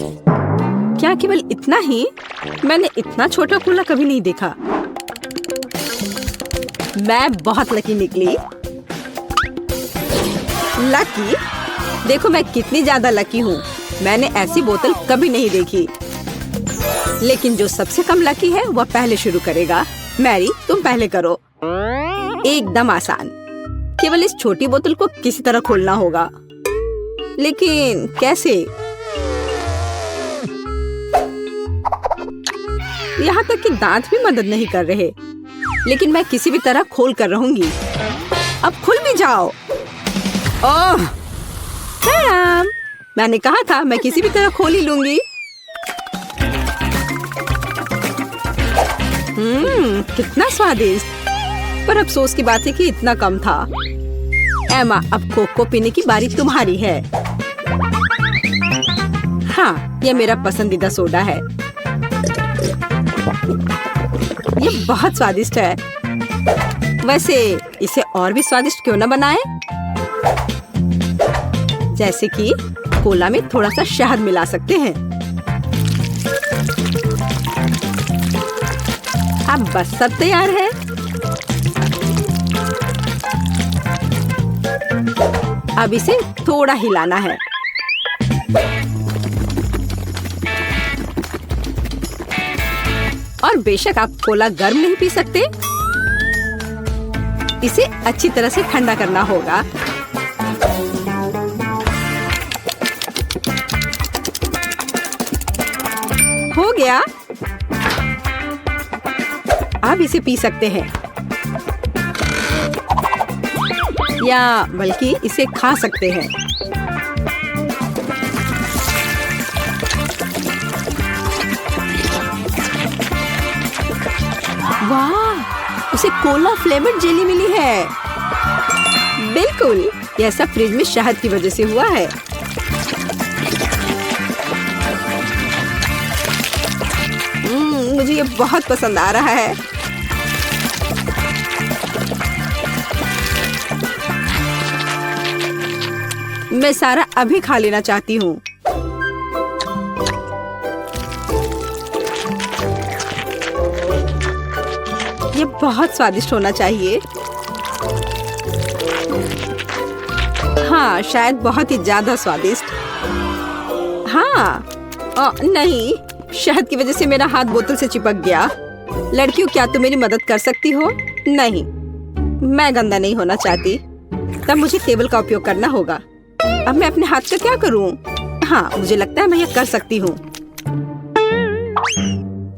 क्या केवल इतना ही? मैंने इतना छोटा कूला कभी नहीं देखा। मैं बहुत लकी निकली। लकी? देखो मैं कितनी ज्यादा लकी हूँ। मैंने ऐसी बोतल कभी नहीं देखी। लेकिन जो सबसे कम लकी है वह पहले शुरू करेगा। मैरी, तुम पहले करो। एकदम आसान। केवल इस छोटी बोतल को किसी तरह खोलना होगा। लेकिन कैसे? यहाँ तक कि दांत भी मदद नहीं कर रहे। लेकिन मैं किसी भी तरह खोल कर रहूंगी। अब खुल भी जाओ। ओह, मैडम, मैंने कहा था मैं किसी भी तरह खोल ही लूंगी। कितना स्वादिष्ट। पर अफसोस की बात है कि इतना कम था। एमा, अब कोक को पीने की बारी तुम्हारी है। हाँ, यह मेरा पसंदीदा सोडा है। ये बहुत स्वादिष्ट है। वैसे इसे और भी स्वादिष्ट क्यों न बनाएं? जैसे कि कोला में थोड़ा सा शहद मिला सकते हैं। अब बस सब तैयार है। अब इसे थोड़ा हिलाना है। और बेशक आप कोला गर्म नहीं पी सकते। इसे अच्छी तरह से ठंडा करना होगा। हो गया। अब इसे पी सकते हैं या बल्कि इसे खा सकते हैं। वाह, उसे कोला फ्लेवर्ड जेली मिली है। बिल्कुल, यह सब फ्रिज में शहद की वजह से हुआ है। मुझे ये बहुत पसंद आ रहा है। मैं सारा अभी खा लेना चाहती हूँ। ये बहुत स्वादिष्ट होना चाहिए। हाँ, शायद बहुत ही ज्यादा स्वादिष्ट। हाँ, नहीं, शहद की वजह से मेरा हाथ बोतल से चिपक गया। लड़कियों, क्या तुम मेरी मदद कर सकती हो? नहीं, मैं गंदा नहीं होना चाहती। तब मुझे टेबल का उपयोग करना होगा। अब मैं अपने हाथ का क्या करूं? हाँ, मुझे लगता है मैं ये कर सकती हूँ।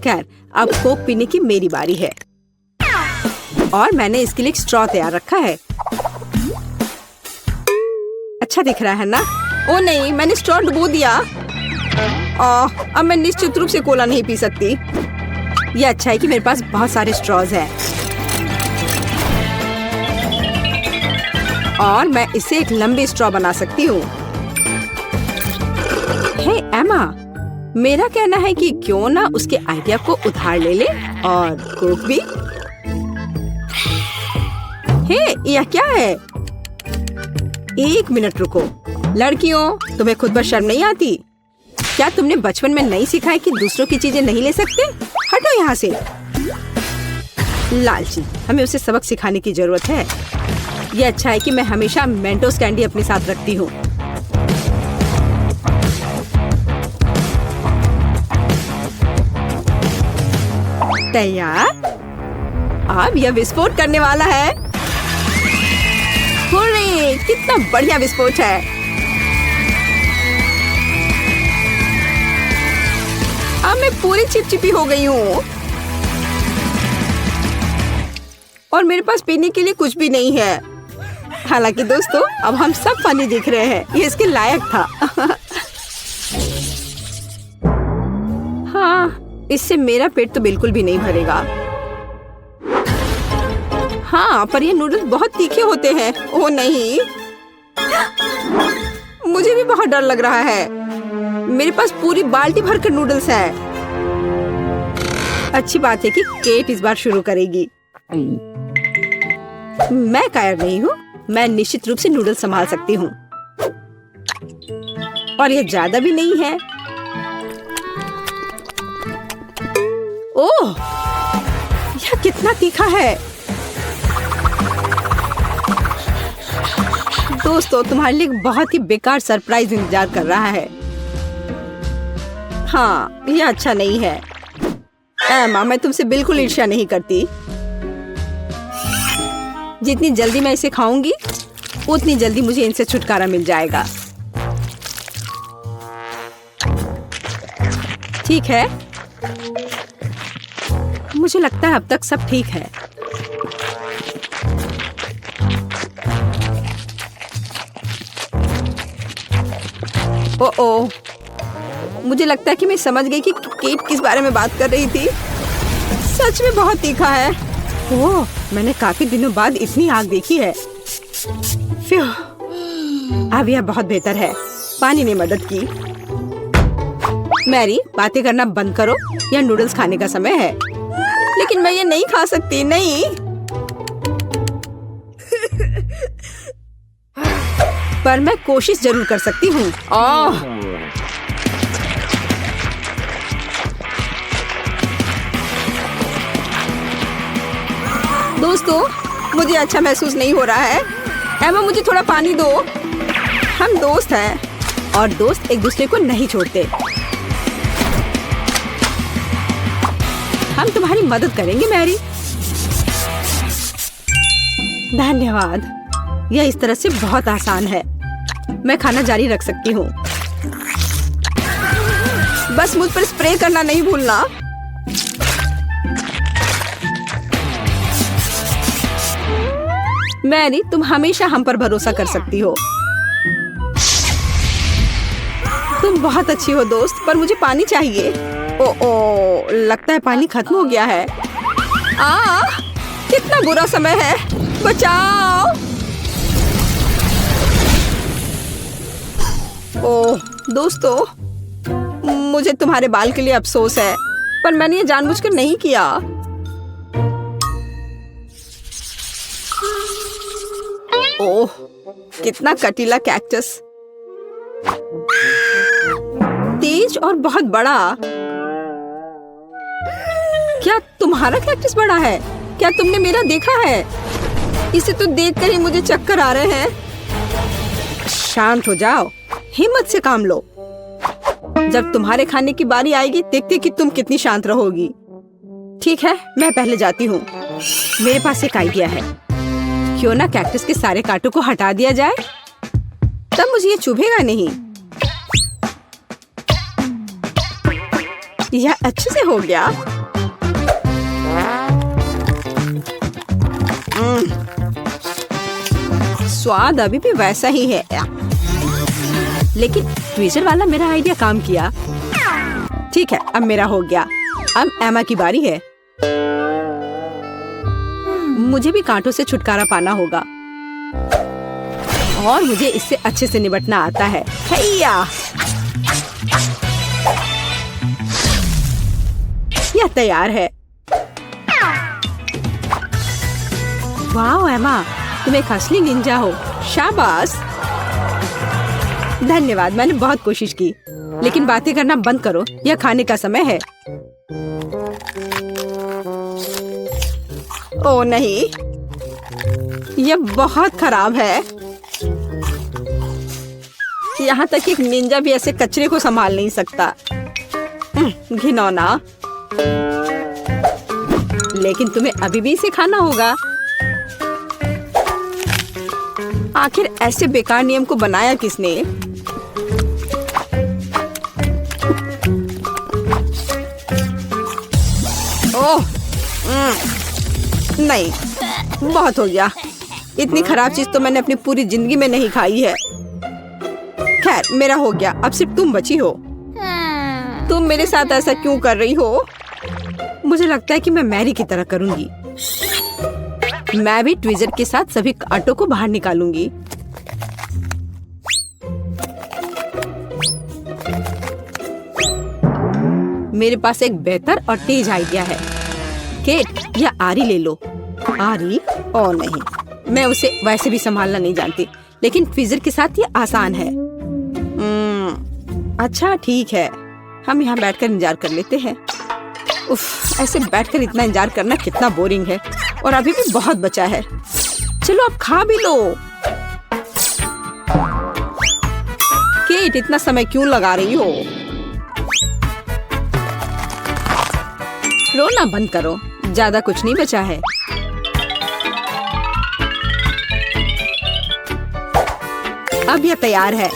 खैर, अब कोक पीने की मेरी बारी है। और मैंने इसके लिए एक स्ट्रॉ तैयार रखा है। अच्छा दिख रहा है ना? ओ नहीं, मैंने स्ट्रॉ डुबो दिया। अब मैं निश्चित रूप से कोला नहीं पी सकती। ये अच्छा है कि मेरे पास बहुत सारे स्ट्रॉज हैं। और मैं इससे एक लंबी स्ट्रॉ बना सकती हूँ। हे एमा, मेरा कहना है कि क्यों ना उसके आइडिया को उधार ले ले और कोक भी। हे, यह क्या है? एक मिनट रुको। लड़कियों, तुम्हें खुद पर शर्म नहीं आती? क्या तुमने बचपन में नहीं सीखा है कि दूसरों की चीजें नहीं ले सकते? हटो यहाँ से। लालची, हमें उसे सबक सिखाने की जरूरत है। ये अच्छा है कि मैं हमेशा मेंटोस कैंडी अपने साथ रखती हूँ। तैयार? अब यह विस्फोट करने वाला है। हुर्रे, कितना बढ़िया विस्फोट है। अब मैं पूरी चिपचिपी हो गई हूँ और मेरे पास पीने के लिए कुछ भी नहीं है। हालांकि दोस्तों, अब हम सब फनी दिख रहे हैं। ये इसके लायक था। हाँ, इससे मेरा पेट तो बिल्कुल भी नहीं भरेगा। हाँ, पर ये नूडल्स बहुत तीखे होते हैं। ओह नहीं, मुझे भी बहुत डर लग रहा है। मेरे पास पूरी बाल्टी भरकर नूडल्स है। अच्छी बात है कि केट इस बार शुरू करेगी। मैं कायर नहीं हूँ। मैं निश्चित रूप से नूडल्स संभाल सकती हूँ। और ये ज्यादा भी नहीं है। ओह, यह कितना तीखा है। दोस्तों, तुम्हारे लिए एक बहुत ही बेकार सरप्राइज इंतजार कर रहा है। हाँ, यह अच्छा नहीं है। एमा, मैं तुमसे बिल्कुल ईर्ष्या नहीं करती। जितनी जल्दी मैं इसे खाऊंगी, उतनी जल्दी मुझे इनसे छुटकारा मिल जाएगा। ठीक है, मुझे लगता है अब तक सब ठीक है। ओह, मुझे लगता है कि मैं समझ गई कि केट किस बारे में बात कर रही थी। सच में बहुत तीखा है। ओह, मैंने काफी दिनों बाद इतनी आग देखी है। फ्यू, अब यह बहुत बेहतर है। पानी ने मदद की। मैरी, बातें करना बंद करो, यह नूडल्स खाने का समय है। लेकिन मैं ये नहीं खा सकती, नहीं। पर मैं कोशिश जरूर कर सकती हूँ। दोस्तों, मुझे अच्छा महसूस नहीं हो रहा है। एमा, मुझे थोड़ा पानी दो। हम दोस्त हैं और दोस्त एक दूसरे को नहीं छोड़ते। हम तुम्हारी मदद करेंगे मैरी। धन्यवाद। यह इस तरह से बहुत आसान है। मैं खाना जारी रख सकती हूँ। बस मुझ पर स्प्रे करना नहीं भूलना। मैरी, तुम हमेशा हम पर भरोसा कर सकती हो। तुम बहुत अच्छी हो दोस्त, पर मुझे पानी चाहिए। ओ, लगता है पानी खत्म हो गया है। कितना बुरा समय है। बचाओ। ओह दोस्तों, मुझे तुम्हारे बाल के लिए अफसोस है, पर मैंने ये जानबूझकर नहीं किया। ओह, कितना कटीला कैक्टस। तेज और बहुत बड़ा। क्या तुम्हारा कैक्टस बड़ा है? क्या तुमने मेरा देखा है? इसे तो देखकर ही मुझे चक्कर आ रहे हैं। शांत हो जाओ, हिम्मत से काम लो। जब तुम्हारे खाने की बारी आएगी, देखते कि तुम कितनी शांत रहोगी। ठीक है, मैं पहले जाती हूँ। मेरे पास एक आइडिया है। क्यों ना कैक्टस के सारे कांटों को हटा दिया जाए, तब मुझे ये चुभेगा नहीं। यह अच्छे से हो गया। स्वाद अभी भी वैसा ही है, लेकिन ट्विजर वाला मेरा आइडिया काम किया। ठीक है, अब मेरा हो गया। अब एमा की बारी है। मुझे भी कांटों से छुटकारा पाना होगा और मुझे इससे अच्छे से निपटना आता है। हैया! यह तैयार है। वाह एमा, तुम एक असली निंजा हो। शाबाश। धन्यवाद, मैंने बहुत कोशिश की। लेकिन बातें करना बंद करो, यह खाने का समय है। ओह नहीं, यह बहुत खराब है। यहाँ तक एक निंजा भी ऐसे कचरे को संभाल नहीं सकता। घिनौना। लेकिन तुम्हें अभी भी इसे खाना होगा। आखिर ऐसे बेकार नियम को बनाया किसने? ओह, नहीं, बहुत हो गया। इतनी खराब चीज तो मैंने अपनी पूरी जिंदगी में नहीं खाई है। खैर, मेरा हो गया। अब सिर्फ तुम बची हो। तुम मेरे साथ ऐसा क्यों कर रही हो? मुझे लगता है कि मैं मैरी की तरह करूंगी। मैं भी ट्विजर के साथ सभी कांटों को बाहर निकालूंगी। मेरे पास एक बेहतर और तेज आइडिया है। केट, या आरी ले लो। आरी? ओ नहीं, मैं उसे वैसे भी संभालना नहीं जानती, लेकिन ट्विजर के साथ ये आसान है। अच्छा ठीक है, हम यहाँ बैठकर इंतजार कर लेते हैं। उफ, ऐसे बैठकर इतना इंतजार करना कितना बोरिंग है। और अभी भी बहुत बचा है। चलो अब खा भी लो। केट, इतना समय क्यों लगा रही हो? रोना बंद करो, ज्यादा कुछ नहीं बचा है। अब यह तैयार है।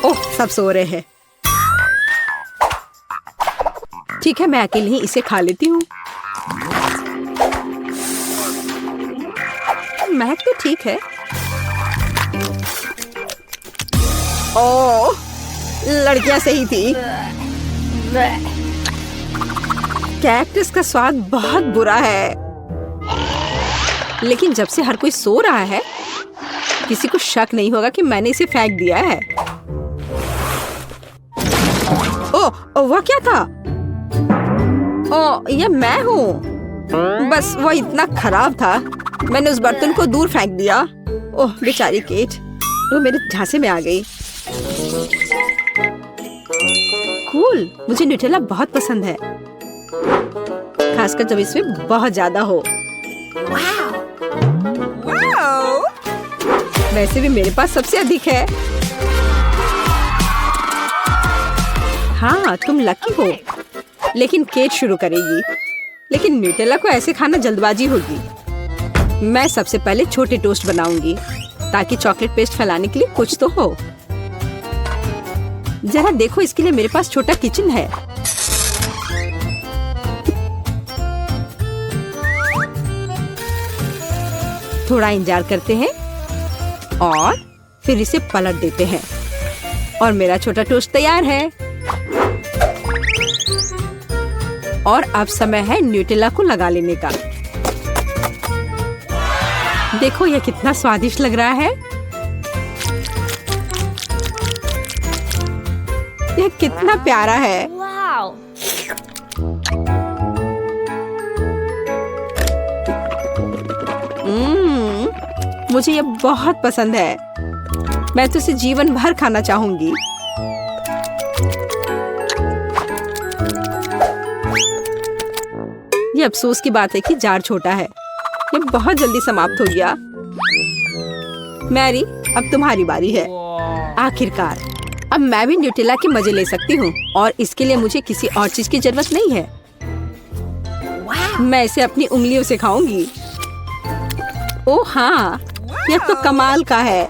ओह, सब सो रहे हैं। ठीक है, मैं अकेले ही इसे खा लेती हूँ। महक तो ठीक है। ओह, लड़कियां सही थी। कैक्टस का स्वाद बहुत बुरा है, लेकिन जब से हर कोई सो रहा है, किसी को शक नहीं होगा कि मैंने इसे फेंक दिया है। ओह, वह क्या था? ओह, यह मैं हूँ। बस वह इतना खराब था, मैंने उस बर्तन को दूर फेंक दिया। ओह बेचारी केट, वो मेरे झांसे में आ गई। कूल, मुझे न्यूटेला बहुत पसंद है, खासकर जब इसमें बहुत ज्यादा हो। वैसे भी मेरे पास सबसे अधिक है। हाँ, तुम लकी हो। लेकिन केट शुरू करेगी। लेकिन न्यूटेला को ऐसे खाना जल्दबाजी होगी। मैं सबसे पहले छोटे टोस्ट बनाऊंगी, ताकि चॉकलेट पेस्ट फैलाने के लिए कुछ तो हो। जरा देखो, इसके लिए मेरे पास छोटा किचन है। थोड़ा इंतजार करते हैं और फिर इसे पलट देते हैं और मेरा छोटा टोस्ट तैयार है। और अब समय है न्यूटेला को लगा लेने का। देखो यह कितना स्वादिष्ट लग रहा है। यह कितना प्यारा है। मुझे यह बहुत पसंद है। मैं तो इसे जीवन भर खाना चाहूंगी। ये अफसोस की बात है कि जार छोटा है। ये बहुत जल्दी समाप्त हो गया। मैरी, अब तुम्हारी बारी है। आखिरकार अब मैं भी न्यूटेला के मजे ले सकती हूँ और इसके लिए मुझे किसी और चीज की जरूरत नहीं है। मैं इसे अपनी उंगलियों से खाऊंगी। ओह हाँ, यह तो कमाल का है।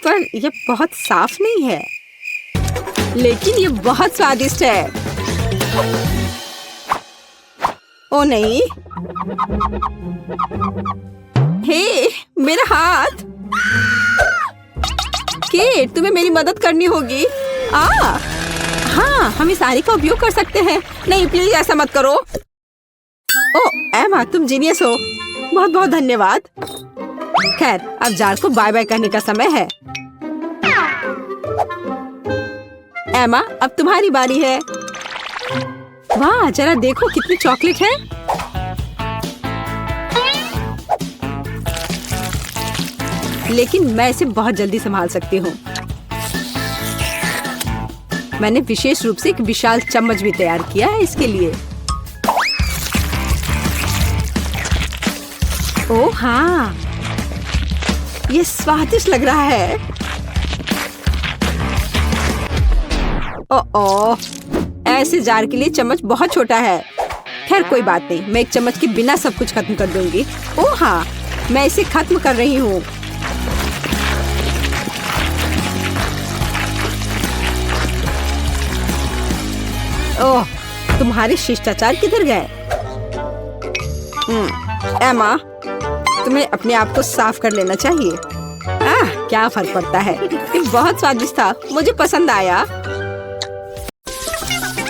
पर यह बहुत साफ नहीं है, लेकिन ये बहुत स्वादिष्ट है। ओ नहीं, हे मेरा हाथ। केट, तुम्हें मेरी मदद करनी होगी। हाँ, हम इस आरी का उपयोग कर सकते हैं। नहीं प्लीज ऐसा मत करो। ओ एमा, तुम जीनियस हो। बहुत बहुत धन्यवाद। खैर, अब जार को बाय बाय कहने का समय है। एमा, अब तुम्हारी बारी है। वाह, जरा देखो कितनी चॉकलेट है। लेकिन मैं इसे बहुत जल्दी संभाल सकती हूँ। मैंने विशेष रूप से एक विशाल चम्मच भी तैयार किया है इसके लिए। ओह हाँ, ये स्वादिष्ट लग रहा है। ओह, ऐसे जार के लिए चम्मच बहुत छोटा है। खैर कोई बात नहीं, मैं एक चम्मच के बिना सब कुछ खत्म कर दूंगी। ओह हाँ, मैं इसे खत्म कर रही हूँ। ओह, तुम्हारे शिष्टाचार किधर गए? एमा, तुम्हें अपने आप को साफ कर लेना चाहिए। क्या फर्क पड़ता है। ये बहुत स्वादिष्ट था, मुझे पसंद आया।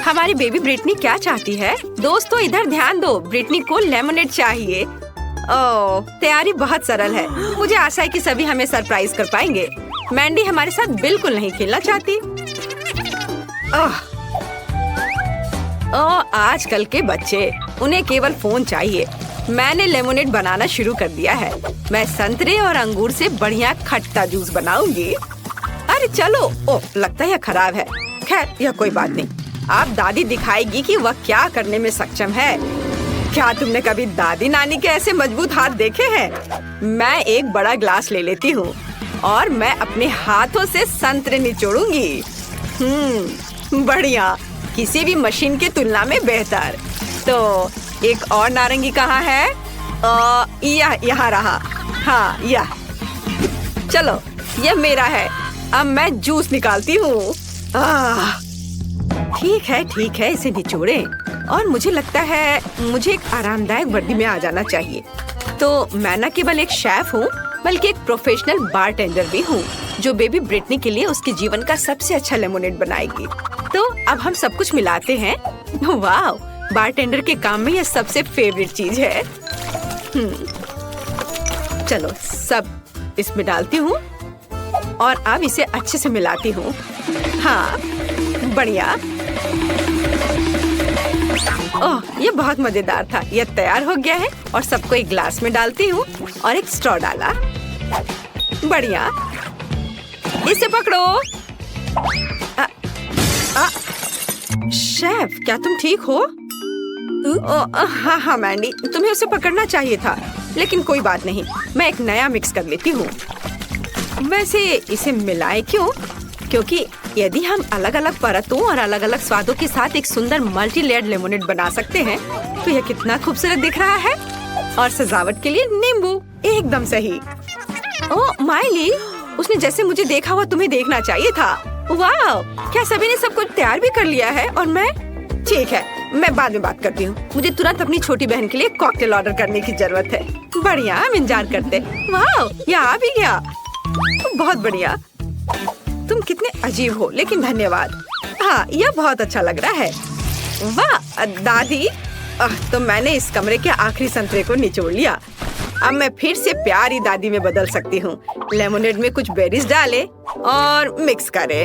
हमारी बेबी ब्रिटनी क्या चाहती है? दोस्तों इधर ध्यान दो, ब्रिटनी को लेमनेड चाहिए। ओह, तैयारी बहुत सरल है। मुझे आशा है कि सभी हमें सरप्राइज कर पाएंगे। मैंडी हमारे साथ बिल्कुल नहीं खेलना चाहती। आजकल के बच्चे, उन्हें केवल फोन चाहिए। मैंने लेमोनेड बनाना शुरू कर दिया है। मैं संतरे और अंगूर से बढ़िया खट्टा जूस बनाऊंगी। अरे अरे चलो। ओ, लगता है यह खराब है। खैर, यह कोई बात नहीं। अब दादी दिखाएगी कि वह क्या करने में सक्षम है। क्या तुमने कभी दादी नानी के ऐसे मजबूत हाथ देखे हैं? मैं एक बड़ा ग्लास ले लेती हूँ और मैं अपने हाथों से संतरे निचोड़ूंगी। बढ़िया, किसी भी मशीन की तुलना में बेहतर। तो एक और नारंगी कहाँ है? यहाँ रहा। हाँ, यह। चलो, यह मेरा है। अब मैं जूस निकालती हूँ। ठीक है, इसे निचोड़ें। और मुझे लगता है मुझे एक आरामदायक वर्दी में आ जाना चाहिए। तो मैं न केवल एक शेफ हूँ, बल्कि एक प्रोफेशनल बारटेंडर भी हूँ, जो बेबी ब्रिटनी के लिए उसके जीवन का सबसे अच्छा लेमोनेड बनाएगी। तो अब हम सब कुछ मिलाते हैं। वाह, बारटेंडर के काम में यह सबसे फेवरेट चीज है। चलो, सब इसमें डालती हूँ और अब इसे अच्छे से मिलाती हूँ। हाँ, बढ़िया। ओह, ये बहुत मजेदार था। यह तैयार हो गया है और सबको एक ग्लास में डालती हूँ और एक स्ट्रॉ डाला। बढ़िया, इसे पकड़ो। शेफ, क्या तुम ठीक हो? हाँ मैंडी, तुम्हें उसे पकड़ना चाहिए था, लेकिन कोई बात नहीं, मैं एक नया मिक्स कर लेती हूँ। वैसे इसे मिलाए क्यों? क्योंकि यदि हम अलग अलग परतों और अलग अलग स्वादों के साथ एक सुंदर मल्टी लेयर्ड लेमोनेड बना सकते हैं, तो यह कितना खूबसूरत दिख रहा है। और सजावट के लिए नींबू, एकदम सही। ओह माइली, उसने जैसे मुझे देखा हुआ तुम्हें देखना चाहिए था। वाह, क्या सभी ने सब कुछ तैयार भी कर लिया है? और मैं? ठीक है, मैं बाद में बात करती हूँ। मुझे तुरंत अपनी छोटी बहन के लिए कॉकटेल ऑर्डर करने की जरूरत है। बढ़िया, हम इंतजार करते। वाह, यह आ भी गया। बहुत बढ़िया। तुम कितने अजीब हो, लेकिन धन्यवाद। हाँ, यह बहुत अच्छा लग रहा है। वाह दादी, तो मैंने इस कमरे के आखिरी संतरे को निचोड़ लिया। अब मैं फिर से प्यारी दादी में बदल सकती हूँ। लेमोनेड में कुछ बेरीज डाले और मिक्स करे।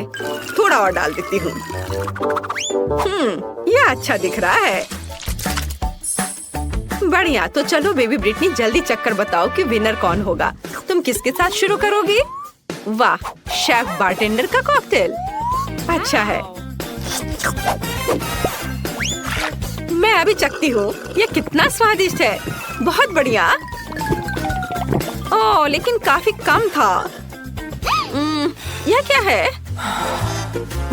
थोड़ा और डाल देती हूँ। यह अच्छा दिख रहा है। बढ़िया, तो चलो बेबी ब्रिटनी, जल्दी चक्कर बताओ कि विनर कौन होगा। तुम किसके साथ शुरू करोगी? वाह, शेफ बारटेंडर का कॉकटेल। अच्छा है, मैं अभी चखती हूँ। यह कितना स्वादिष्ट है। बहुत बढ़िया। ओह, लेकिन काफी कम था। यह क्या है?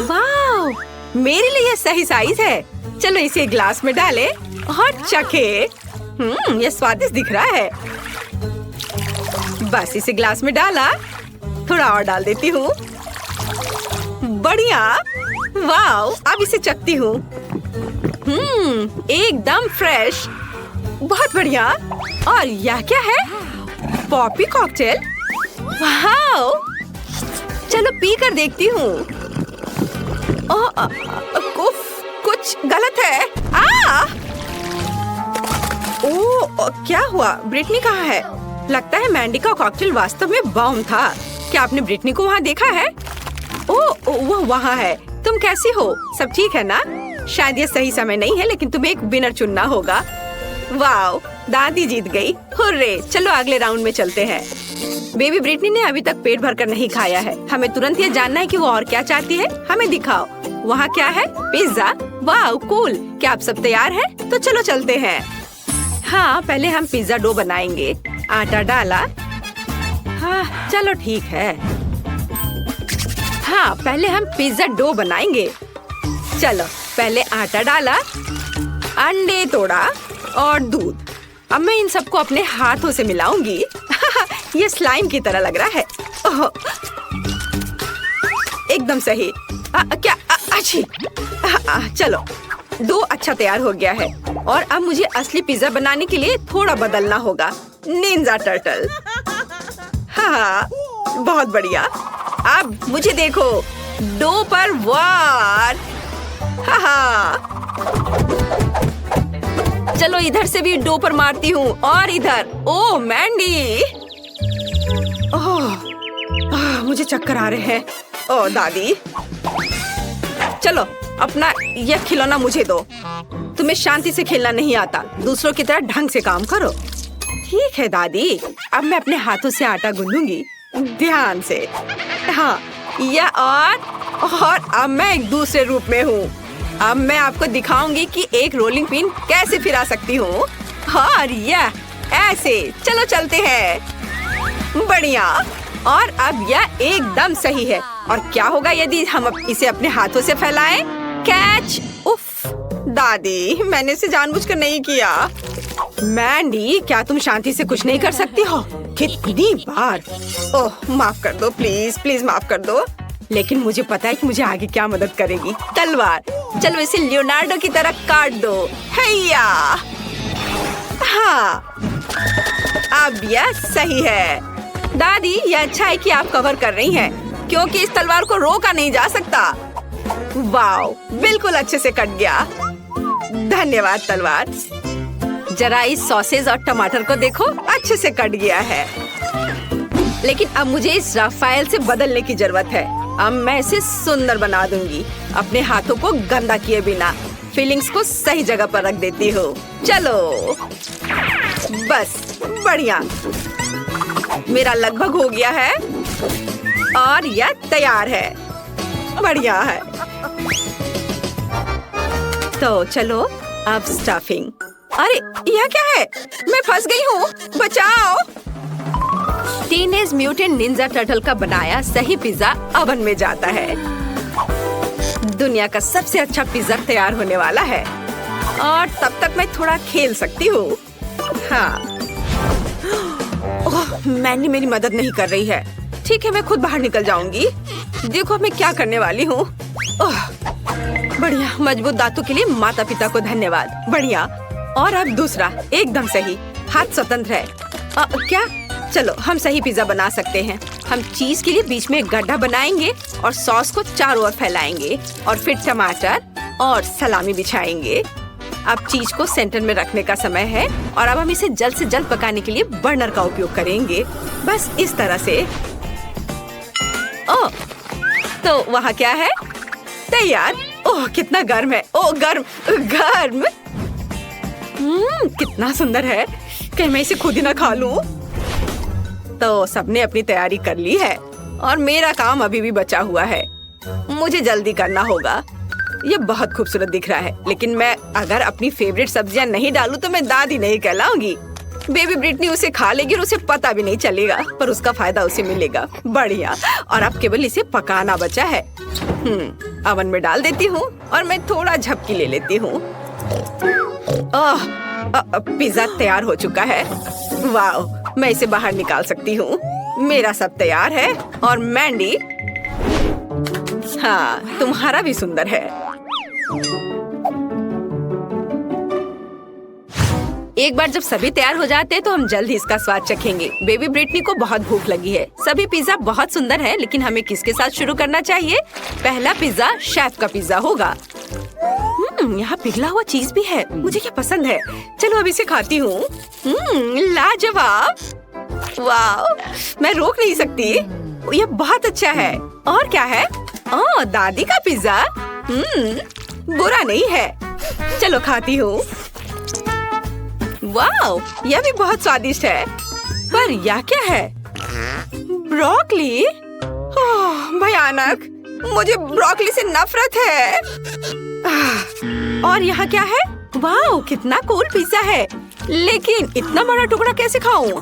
वाह, मेरे लिए यह सही साइज है। चलो इसे ग्लास में डालें और चखे। यह स्वादिष्ट दिख रहा है। बस इसे ग्लास में डाला, थोड़ा और डाल देती हूँ। बढ़िया। वाह, अब इसे चखती हूँ। एकदम फ्रेश। बहुत बढ़िया। और यह क्या है? Poppy cocktail. वाह, चलो पी कर देखती हूँ। कुछ गलत है। क्या हुआ? ब्रिटनी कहाँ है? लगता है मैंडी का कॉकटेल वास्तव में बॉम्ब था। क्या आपने ब्रिटनी को वहाँ देखा है? वो वहाँ है। तुम कैसी हो? सब ठीक है ना? शायद ये सही समय नहीं है, लेकिन तुम्हें एक विनर चुनना होगा। वाओ, दादी जीत गई। हुर्रे! चलो अगले राउंड में चलते हैं। बेबी ब्रिटनी ने अभी तक पेट भरकर नहीं खाया है। हमें तुरंत ये जानना है कि वो और क्या चाहती है। हमें दिखाओ। वहाँ क्या है? पिज्जा। Wow, cool. क्या आप सब तैयार हैं? तो चलो चलते हैं। हाँ, पहले हम पिज्जा डो बनाएंगे। आटा डाला। हाँ, चलो ठीक है। हाँ, पहले हम पिज्जा डो बनाएंगे। चलो, पहले आटा डाला, अंडे तोड़ा और दूध। अब मैं इन सबको अपने हाथों से मिलाऊंगी। ये स्लाइम की तरह लग रहा है। एकदम सही। क्या? अच्छी। चलो, डो अच्छा तैयार हो गया है और अब मुझे असली पिज्जा बनाने के लिए थोड़ा बदलना होगा। Ninja turtle. हाँ, बहुत बढ़िया। अब मुझे देखो, डो पर वार। हाँ, चलो इधर से भी डो पर मारती हूँ और इधर। ओह मैंडी, मुझे चक्कर आ रहे हैं। ओह दादी, चलो अपना यह खिलौना मुझे दो। तुम्हें शांति से खेलना नहीं आता। दूसरों की तरह ढंग से काम करो। ठीक है दादी, अब मैं अपने हाथों से आटा गूंदूंगी। ध्यान से। हाँ, या और अब मैं एक दूसरे रूप में हूँ। अब मैं आपको दिखाऊंगी कि एक रोलिंग पिन कैसे फिरा सकती हूँ। और यह ऐसे। चलो चलते हैं। बढ़िया। और अब यह एकदम सही है। और क्या होगा यदि हम इसे अपने हाथों से फैलाएं? कैच। उफ दादी, मैंने इसे जानबूझकर नहीं किया। मैंडी, क्या तुम शांति से कुछ नहीं कर सकती हो? कितनी बार। ओह माफ कर दो, प्लीज प्लीज माफ कर दो। लेकिन मुझे पता है कि मुझे आगे क्या मदद करेगी। तलवार। चलो इसे लियोनार्डो की तरह काट दो। हैया। हाँ, अब यह सही है। दादी, यह अच्छा है कि आप कवर कर रही हैं, क्योंकि इस तलवार को रोका नहीं जा सकता। वाओ, बिल्कुल अच्छे से कट गया। धन्यवाद तलवार। जरा इस सॉसेज और टमाटर को देखो, अच्छे से कट गया है। लेकिन अब मुझे इस राफेल से बदलने की जरूरत है। अब मैं इसे सुंदर बना दूंगी, अपने हाथों को गंदा किए बिना। फीलिंग्स को सही जगह पर रख देती हूँ। चलो बस, बढ़िया। मेरा लगभग हो गया है और यह तैयार है। बढ़िया है। तो चलो अब स्टफिंग। अरे यह क्या है? मैं फंस गई हूँ, बचाओ। टीनेज म्यूटेंट निंजा टर्टल का बनाया सही पिज्जा ओवन में जाता है। दुनिया का सबसे अच्छा पिज्जा तैयार होने वाला है। और तब तक मैं थोड़ा खेल सकती हूँ। हाँ। ओह, मैंने मेरी मदद नहीं कर रही है। ठीक है, मैं खुद बाहर निकल जाऊंगी। देखो मैं क्या करने वाली हूँ। ओह, बढ़िया। मजबूत दांतों के लिए माता पिता को धन्यवाद। बढ़िया। और अब दूसरा, एकदम सही। हाथ स्वतंत्र है। क्या? चलो हम सही पिज्जा बना सकते हैं। हम चीज के लिए बीच में एक गड्ढा बनाएंगे और सॉस को चारों ओर फैलाएंगे और फिर टमाटर और सलामी बिछाएंगे। अब चीज को सेंटर में रखने का समय है और अब हम इसे जल्द से जल्द पकाने के लिए बर्नर का उपयोग करेंगे। बस इस तरह से। ओह, तो वहाँ क्या है? तैयार। ओह कितना गर्म है। ओह गर्म गर्म। कितना सुंदर है। कहीं मैं इसे खुद ही ना खा लूं। तो सबने अपनी तैयारी कर ली है और मेरा काम अभी भी बचा हुआ है। मुझे जल्दी करना होगा। ये बहुत खूबसूरत दिख रहा है, लेकिन मैं अगर अपनी फेवरेट सब्जियां नहीं डालूं तो मैं दादी नहीं कहलाऊंगी। बेबी ब्रिटनी उसे खा लेगी और उसे पता भी नहीं चलेगा, पर उसका फायदा उसे मिलेगा। बढ़िया। और अब केवल इसे पकाना बचा है। ओवन में डाल देती हूँ और मैं थोड़ा झपकी ले लेती हूँ। पिज्जा तैयार हो चुका है। वाह, मैं इसे बाहर निकाल सकती हूँ। मेरा सब तैयार है और मैंडी, हाँ तुम्हारा भी सुंदर है। एक बार जब सभी तैयार हो जाते हैं तो हम जल्द ही इसका स्वाद चखेंगे। बेबी ब्रिटनी को बहुत भूख लगी है। सभी पिज्जा बहुत सुंदर है, लेकिन हमें किसके साथ शुरू करना चाहिए? पहला पिज्जा शेफ का पिज्जा होगा। यहाँ पिघला हुआ चीज भी है, मुझे क्या पसंद है। चलो अब इसे खाती हूँ। लाजवाब। वाह, मैं रोक नहीं सकती। यह बहुत अच्छा है। और क्या है? ओह, दादी का पिज्जा। बुरा नहीं है। चलो खाती हूँ। वाह, यह भी बहुत स्वादिष्ट है। पर यह क्या है? ब्रोकली। ओह, भयानक। मुझे ब्रोकली से नफरत है। और यहाँ क्या है? वाह, कितना कूल पिज्जा है। लेकिन इतना बड़ा टुकड़ा कैसे खाऊं?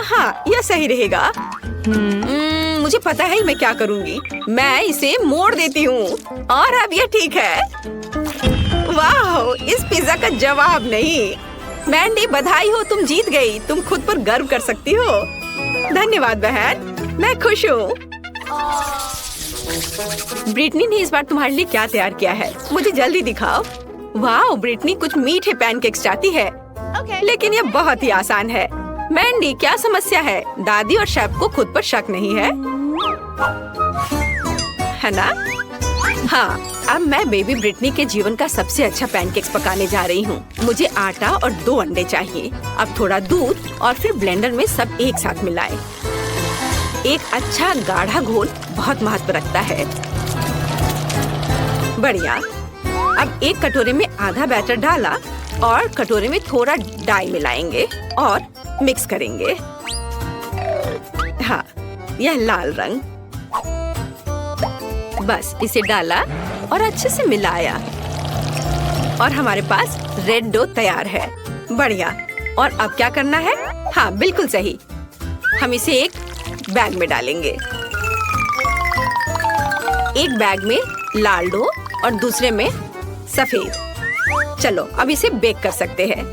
हाँ, यह सही रहेगा। मुझे पता है मैं क्या करूँगी। मैं इसे मोड़ देती हूँ और अब यह ठीक है। वाह, इस पिज्जा का जवाब नहीं। मैंडी, बधाई हो, तुम जीत गई। तुम खुद पर गर्व कर सकती हो। धन्यवाद बहन, मैं खुश हूँ। ब्रिटनी ने इस बार तुम्हारे लिए क्या तैयार किया है? मुझे जल्दी दिखाओ। वाह, ब्रिटनी कुछ मीठे पैनकेक्स चाहती है। लेकिन यह बहुत ही आसान है। मैंडी, क्या समस्या है? दादी और शेफ को खुद पर शक नहीं है ना? हाँ, अब मैं बेबी ब्रिटनी के जीवन का सबसे अच्छा पैनकेक्स पकाने जा रही हूँ। मुझे आटा और 2 अंडे चाहिए। अब थोड़ा दूध और फिर ब्लेंडर में सब एक साथ मिलाएं। एक अच्छा गाढ़ा घोल बहुत महत्व रखता है। बढ़िया। अब एक कटोरे में आधा बैटर डाला और कटोरे में थोड़ा डाई मिलाएंगे और मिक्स करेंगे। हाँ, यह लाल रंग। बस इसे डाला और अच्छे से मिलाया और हमारे पास रेड डो तैयार है। बढ़िया। और अब क्या करना है? हाँ, बिल्कुल सही। हम इसे एक बैग में डालेंगे। एक बैग में लाल डो और दूसरे में सफेद। चलो अब इसे बेक कर सकते हैं।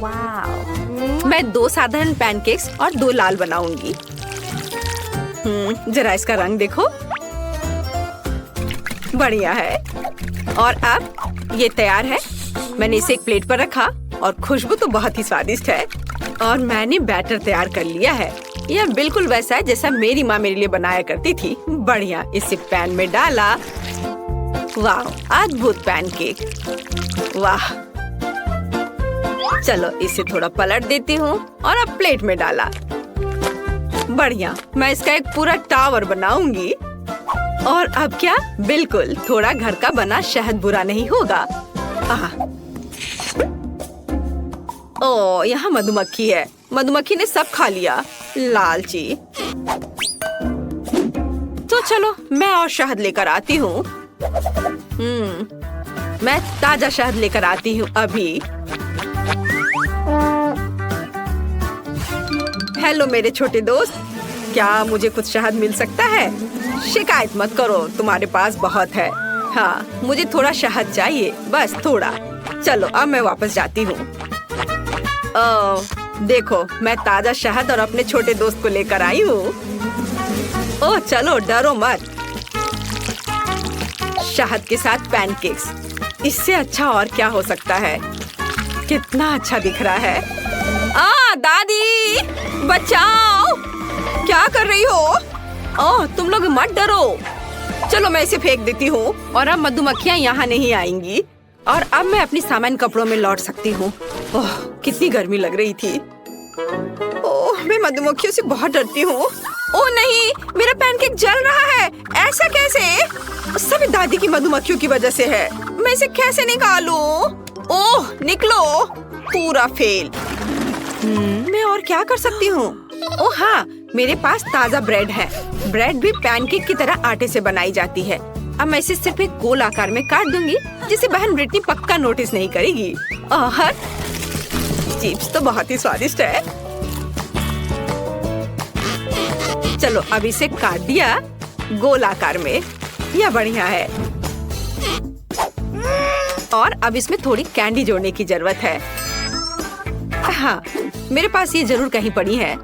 मैं 2 साधारण पैनकेक्स और 2 लाल बनाऊंगी। जरा इसका रंग देखो, बढ़िया है। और अब ये तैयार है। मैंने इसे एक प्लेट पर रखा और खुशबू तो बहुत ही स्वादिष्ट है। और मैंने बैटर तैयार कर लिया है। यह बिल्कुल वैसा है जैसा मेरी माँ मेरे लिए बनाया करती थी। बढ़िया। इसे पैन में डाला। वाह, अद्भुत पैनकेक। वाह। चलो इसे थोड़ा पलट देती हूँ और अब प्लेट में डाला। बढ़िया। मैं इसका एक पूरा टावर बनाऊंगी। और अब क्या? बिल्कुल, थोड़ा घर का बना शहद बुरा नहीं होगा। ओह, यहाँ मधुमक्खी है। मधुमक्खी ने सब खा लिया। लालची। तो चलो मैं और शहद लेकर आती हूँ। मैं ताजा शहद लेकर आती हूँ अभी। हेलो मेरे छोटे दोस्त, क्या मुझे कुछ शहद मिल सकता है? शिकायत मत करो, तुम्हारे पास बहुत है। हाँ, मुझे थोड़ा शहद चाहिए, बस थोड़ा। चलो अब मैं वापस जाती हूँ। देखो, मैं ताजा शहद और अपने छोटे दोस्त को लेकर आई हूँ। ओह चलो, डरो मत। शहद के साथ पैनकेक्स, इससे अच्छा और क्या हो सकता है? कितना अच्छा दिख रहा है। दादी बचाओ, क्या कर रही हो? ओह, तुम लोग मत डरो। चलो मैं इसे फेंक देती हूँ और अब मधुमक्खियाँ यहाँ नहीं आएंगी। और अब मैं अपनी सामान्य कपड़ों में लौट सकती हूँ। ओह, कितनी गर्मी लग रही थी। ओह, मैं मधुमक्खियों से बहुत डरती हूँ। ओह नहीं, मेरा पैनकेक जल रहा है। ऐसा कैसे? सभी दादी की मधुमक्खियों की वजह से है। मैं इसे कैसे निकालूं? ओह, निकलो। पूरा फेल। मैं और क्या कर सकती हूँ? ओह हाँ, मेरे पास ताजा ब्रेड है। ब्रेड भी पैनकेक की तरह आटे से बनाई जाती है। अब मैं इसे सिर्फ एक गोल आकार में काट दूंगी, जिसे बहन ब्रिटनी पक्का नोटिस नहीं करेगी। और चिप्स तो बहुत ही स्वादिष्ट है। चलो अब इसे काट दिया गोल आकार में। यह बढ़िया है। और अब इसमें थोड़ी कैंडी जोड़ने की जरूरत है। हाँ, मेरे पास ये जरूर कहीं पड़ी है।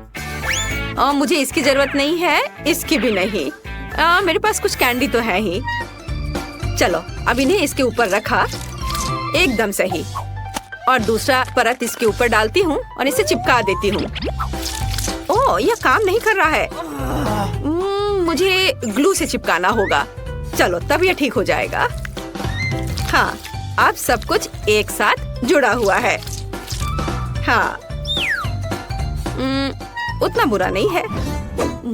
मुझे इसकी जरूरत नहीं है, इसकी भी नहीं। मेरे पास कुछ कैंडी तो है ही। चलो अब इन्हें इसके ऊपर रखा, एकदम सही। और दूसरा परत इसके ऊपर डालती हूँ और इसे चिपका देती हूँ। ओह, यह काम नहीं कर रहा है। मुझे ग्लू से चिपकाना होगा। चलो तब यह ठीक हो जाएगा। हाँ, अब सब कुछ एक साथ जुड़ा हुआ है। हाँ, उतना बुरा नहीं है।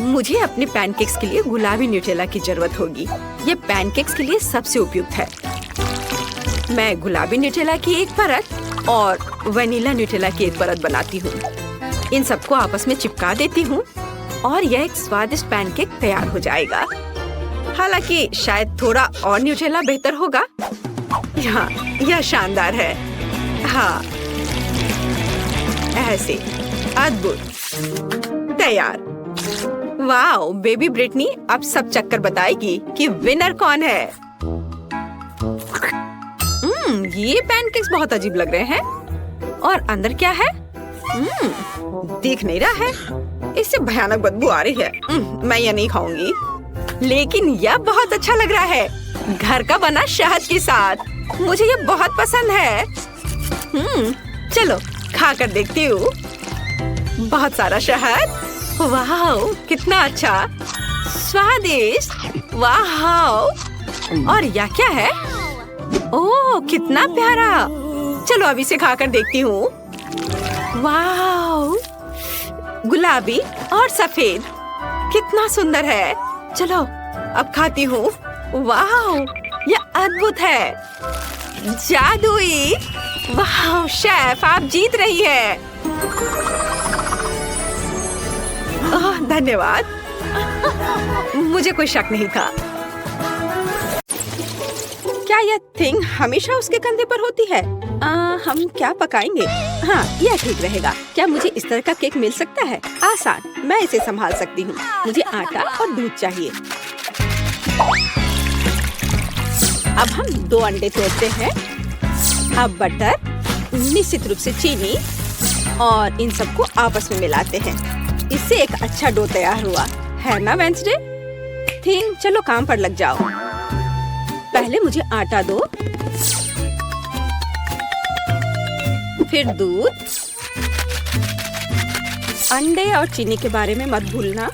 मुझे अपने पैनकेक्स के लिए गुलाबी न्यूटेला की जरूरत होगी। ये पैनकेक्स के लिए सबसे उपयुक्त है। मैं गुलाबी न्यूटेला की एक परत और वनीला न्यूटेला की एक परत बनाती हूँ। इन सबको आपस में चिपका देती हूँ और यह एक स्वादिष्ट पैनकेक तैयार हो जाएगा। हालांकि शायद थोड़ा और न्यूटेला बेहतर होगा। हाँ, यह शानदार है। हाँ, ऐसे अद्भुत। तैयार। वाओ, बेबी ब्रिटनी अब सब चक्कर बताएगी कि विनर कौन है। ये पैनकेक्स बहुत अजीब लग रहे हैं। और अंदर क्या है? दिख नहीं रहा है। इससे भयानक बदबू आ रही है। मैं ये नहीं खाऊंगी। लेकिन यह बहुत अच्छा लग रहा है, घर का बना शहद के साथ। मुझे ये बहुत पसंद है। चलो खा कर देखती हूँ। बहुत सारा शहद। वाह, कितना अच्छा, स्वादिष्ट। वाह, और यह क्या है? ओह, कितना प्यारा। चलो अब इसे खाकर देखती हूँ। वाह, गुलाबी और सफेद, कितना सुंदर है। चलो अब खाती हूँ। वाह, यह अद्भुत है, जादुई। वाह शेफ, आप जीत रही है। धन्यवाद। मुझे कोई शक नहीं था। यह थिंग हमेशा उसके कंधे पर होती है? हम क्या पकाएंगे? हाँ, यह ठीक रहेगा। क्या मुझे इस तरह का केक मिल सकता है? आसान, मैं इसे संभाल सकती हूँ। मुझे आटा और दूध चाहिए। अब हम 2 अंडे तोड़ते हैं। अब बटर, निश्चित रूप से चीनी और इन सबको आपस में मिलाते हैं। इससे एक अच्छा डो तैयार हुआ है ना वेंसडे? थिंग, चलो काम पर लग जाओ। पहले मुझे आटा दो, फिर दूध, अंडे और चीनी के बारे में मत भूलना।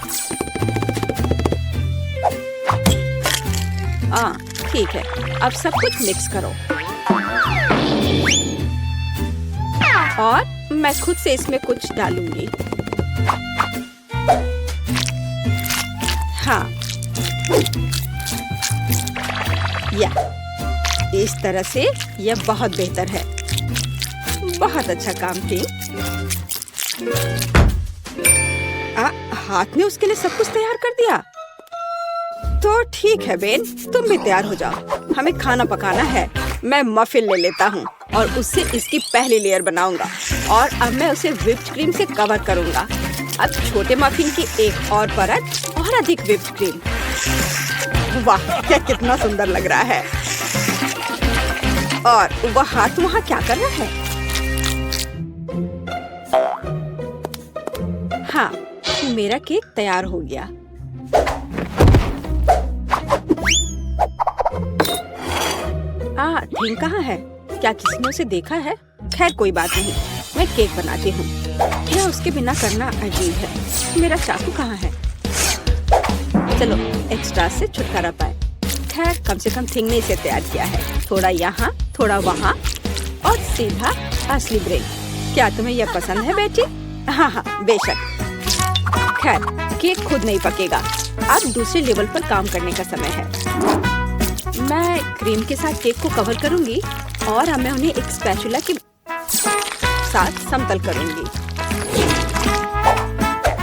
ठीक है, अब सब कुछ मिक्स करो और मैं खुद से इसमें कुछ डालूंगी। हाँ, इस तरह से यह बहुत बेहतर है। बहुत अच्छा काम की। हाथ में उसके लिए सब कुछ तैयार कर दिया। तो ठीक है बेन, तुम भी तैयार हो जाओ। हमें खाना पकाना है। मैं मफिन ले लेता हूँ और उससे इसकी पहली लेयर बनाऊंगा और अब मैं उसे व्हिप्ड क्रीम से कवर करूंगा। अब छोटे मफिन की एक और परत और अधिक व्हिप्ड क्रीम। वाह, क्या कितना सुंदर लग रहा है। और वह हाथ वहाँ क्या कर रहा है? हाँ, मेरा केक तैयार हो गया। थिंग कहाँ है? क्या किसी ने उसे देखा है? खैर कोई बात नहीं, मैं केक बनाती हूँ। यह उसके बिना करना अजीब है। मेरा चाकू कहाँ है? चलो एक्स्ट्रा से छुटकारा पाए। खैर कम से कम थिंग ने इसे तैयार किया है। थोड़ा यहाँ, थोड़ा वहाँ और सीधा असली ब्रेड। क्या तुम्हें यह पसंद है बेटी? हाँ हाँ, बेशक। खैर केक खुद नहीं पकेगा। अब दूसरे लेवल पर काम करने का समय है। मैं क्रीम के साथ केक को कवर करूंगी और अब मैं उन्हें एक स्पैचुला के साथ समतल करूंगी।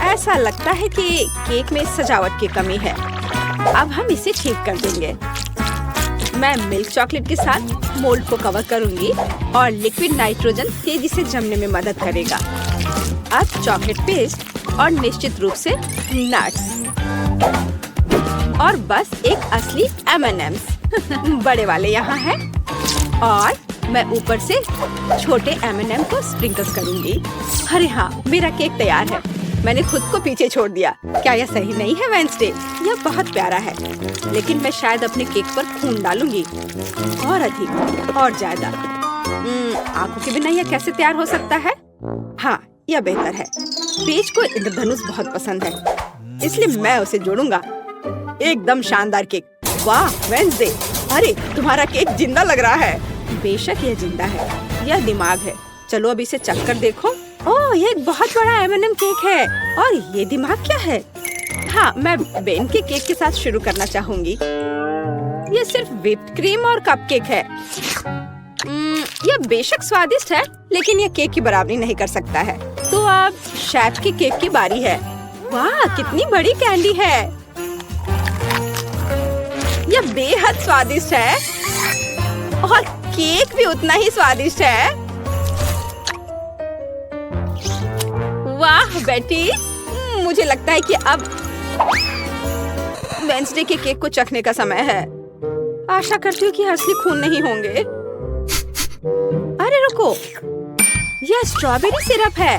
ऐसा लगता है कि केक में सजावट की कमी है। अब हम इसे ठीक कर देंगे। मैं मिल्क चॉकलेट के साथ मोल्ड को कवर करूंगी और लिक्विड नाइट्रोजन तेजी से जमने में मदद करेगा। अब चॉकलेट पेस्ट और निश्चित रूप से नट्स और बस एक असली M&M's बड़े वाले यहाँ हैं और मैं ऊपर से छोटे M&M को स्प्रिंकल्स करूंगी। अरे हाँ, मेरा केक तैयार है। मैंने खुद को पीछे छोड़ दिया। क्या यह सही नहीं है वेंसडे? यह बहुत प्यारा है, लेकिन मैं शायद अपने केक पर खून डालूंगी और अधिक और ज्यादा। आंखों के बिना यह कैसे तैयार हो सकता है? हाँ, यह बेहतर है। पेज को इंद्रधनुष बहुत पसंद है, इसलिए मैं उसे जोड़ूंगा। एकदम शानदार केक। वाह वेंसडे, अरे तुम्हारा केक जिंदा लग रहा है। बेशक यह जिंदा है, यह दिमाग है। चलो अब इसे चख कर देखो। ओह, यह एक बहुत बड़ा M&M केक है और ये दिमाग क्या है? हाँ, मैं बेन के केक के साथ शुरू करना चाहूंगी। यह सिर्फ व्हिप्ड क्रीम और कपकेक है। यह बेशक स्वादिष्ट है, लेकिन यह केक की बराबरी नहीं कर सकता है। तो अब शेफ के केक की बारी है। वाह, कितनी बड़ी कैंडी है। यह बेहद स्वादिष्ट है और केक भी उतना ही स्वादिष्ट है। वाह बेटी, मुझे लगता है कि अब वेंसडे के केक को चखने का समय है। आशा करती हूँ कि असली खून नहीं होंगे। अरे रुको, यह स्ट्रॉबेरी सिरप है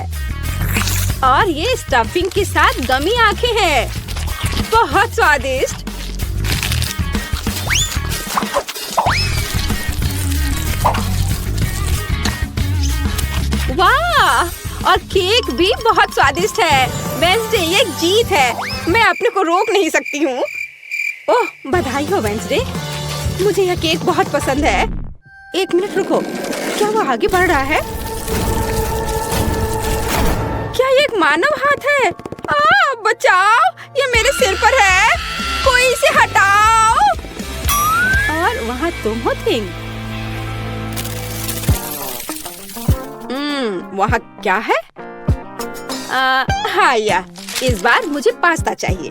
और ये स्टफिंग के साथ गमी आंखें हैं। बहुत स्वादिष्ट। वाह, और केक भी बहुत स्वादिष्ट है। वेंसडे, ये एक जीत है। मैं अपने को रोक नहीं सकती हूँ। ओह, बधाई हो वेंसडे, मुझे यह केक बहुत पसंद है। एक मिनट रुको, क्या वो आगे बढ़ रहा है? क्या ये एक मानव हाथ है? बचाओ, ये मेरे सिर पर है। कोई इसे हटाओ। और वहाँ तुम हो थिंग। वहाँ क्या है? हाँ, इस बार मुझे पास्ता चाहिए।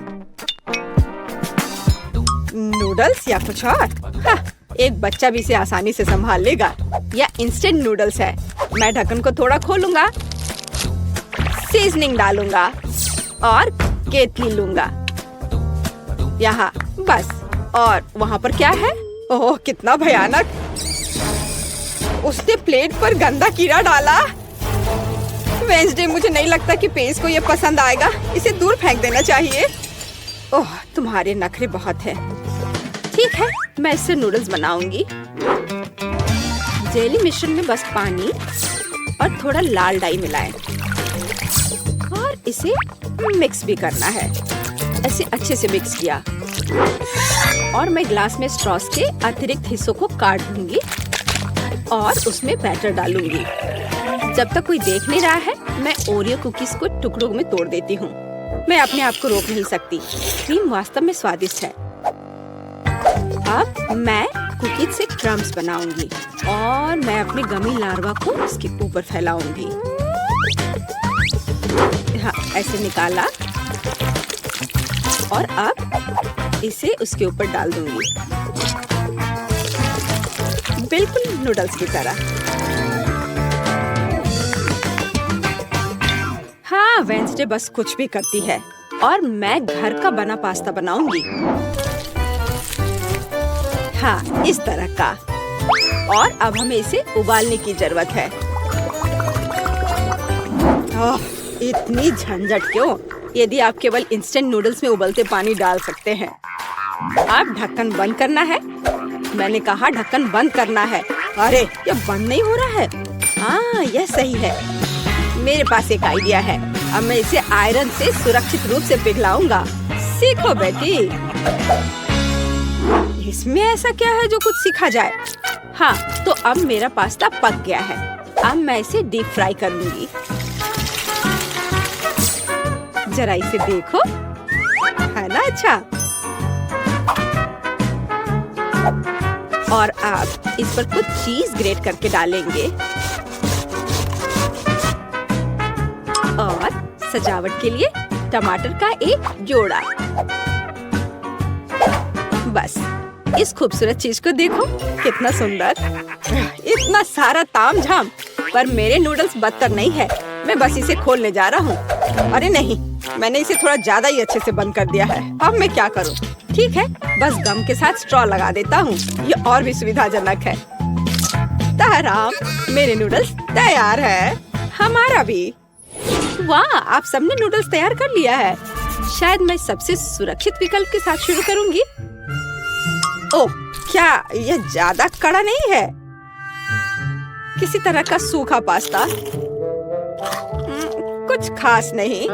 नूडल्स या कुछ और? हाँ, एक बच्चा भी इसे आसानी से संभाल लेगा। यह इंस्टेंट नूडल्स है। मैं ढक्कन को थोड़ा खोलूंगा, सीजनिंग डालूंगा और केतली लूंगा यहाँ बस। और वहाँ पर क्या है? ओह कितना भयानक! उसने प्लेट पर गंदा कीड़ा डाला। वेंसडे, मुझे नहीं लगता कि पेज को ये पसंद आएगा। इसे दूर फेंक देना चाहिए। ओह तुम्हारे नखरे बहुत हैं। ठीक है, मैं इससे नूडल्स बनाऊंगी। जेली मिश्रण में बस पानी और थोड़ा लाल डाई मिलाएं और इसे मिक्स भी करना है। ऐसे अच्छे से मिक्स किया और मैं ग्लास में स्ट्रॉस के अतिरिक्त हिस्सों को काट दूंगी और उसमें बैटर डालूंगी। जब तक कोई देख नहीं रहा है, मैं ओरियो कुकीज को टुकड़ों में तोड़ देती हूँ। मैं अपने आप को रोक नहीं सकती। क्रीम वास्तव में स्वादिष्ट है। अब मैं कुकीज से क्रम्स बनाऊंगी और मैं अपने गमी लार्वा को इसके ऊपर फैलाऊंगी। हाँ, ऐसे निकाला और अब इसे उसके ऊपर डाल दूंगी, बिल्कुल नूडल्स की तरह। हाँ, वेंसडे बस कुछ भी करती है और मैं घर का बना पास्ता बनाऊंगी। हाँ, इस तरह का। और अब हमें इसे उबालने की जरूरत है। ओह, इतनी झंझट क्यों? यदि आप केवल इंस्टेंट नूडल्स में उबलते पानी डाल सकते हैं। अब ढक्कन बंद करना है। मैंने कहा ढक्कन बंद करना है। अरे ये बंद नहीं हो रहा है। हाँ, यह सही है। मेरे पास एक आइडिया है। अब मैं इसे आयरन से सुरक्षित रूप से पिघलाऊंगा। सीखो बेटी। इसमें ऐसा क्या है जो कुछ सीखा जाए? हाँ, तो अब मेरा पास्ता पक गया है। अब मैं इसे डीप फ्राई कर लूंगी। जरा इसे देखो, है ना अच्छा? और अब इस पर कुछ चीज ग्रेट करके डालेंगे और सजावट के लिए टमाटर का एक जोड़ा। बस इस खूबसूरत चीज को देखो, कितना सुंदर। इतना सारा तामझाम, पर मेरे नूडल्स बदतर नहीं है। मैं बस इसे खोलने जा रहा हूँ। अरे नहीं, मैंने इसे थोड़ा ज्यादा ही अच्छे से बंद कर दिया है। अब मैं क्या करूँ? ठीक है, बस गम के साथ स्ट्रॉ लगा देता हूँ। ये और भी सुविधाजनक है। ताराम, मेरे नूडल्स तैयार है। हमारा भी। वाह, आप सबने नूडल्स तैयार कर लिया है। शायद मैं सबसे सुरक्षित विकल्प के साथ शुरू करूंगी। ओह, क्या यह ज्यादा कड़ा नहीं है? किसी तरह का सूखा पास्ता, कुछ खास नहीं।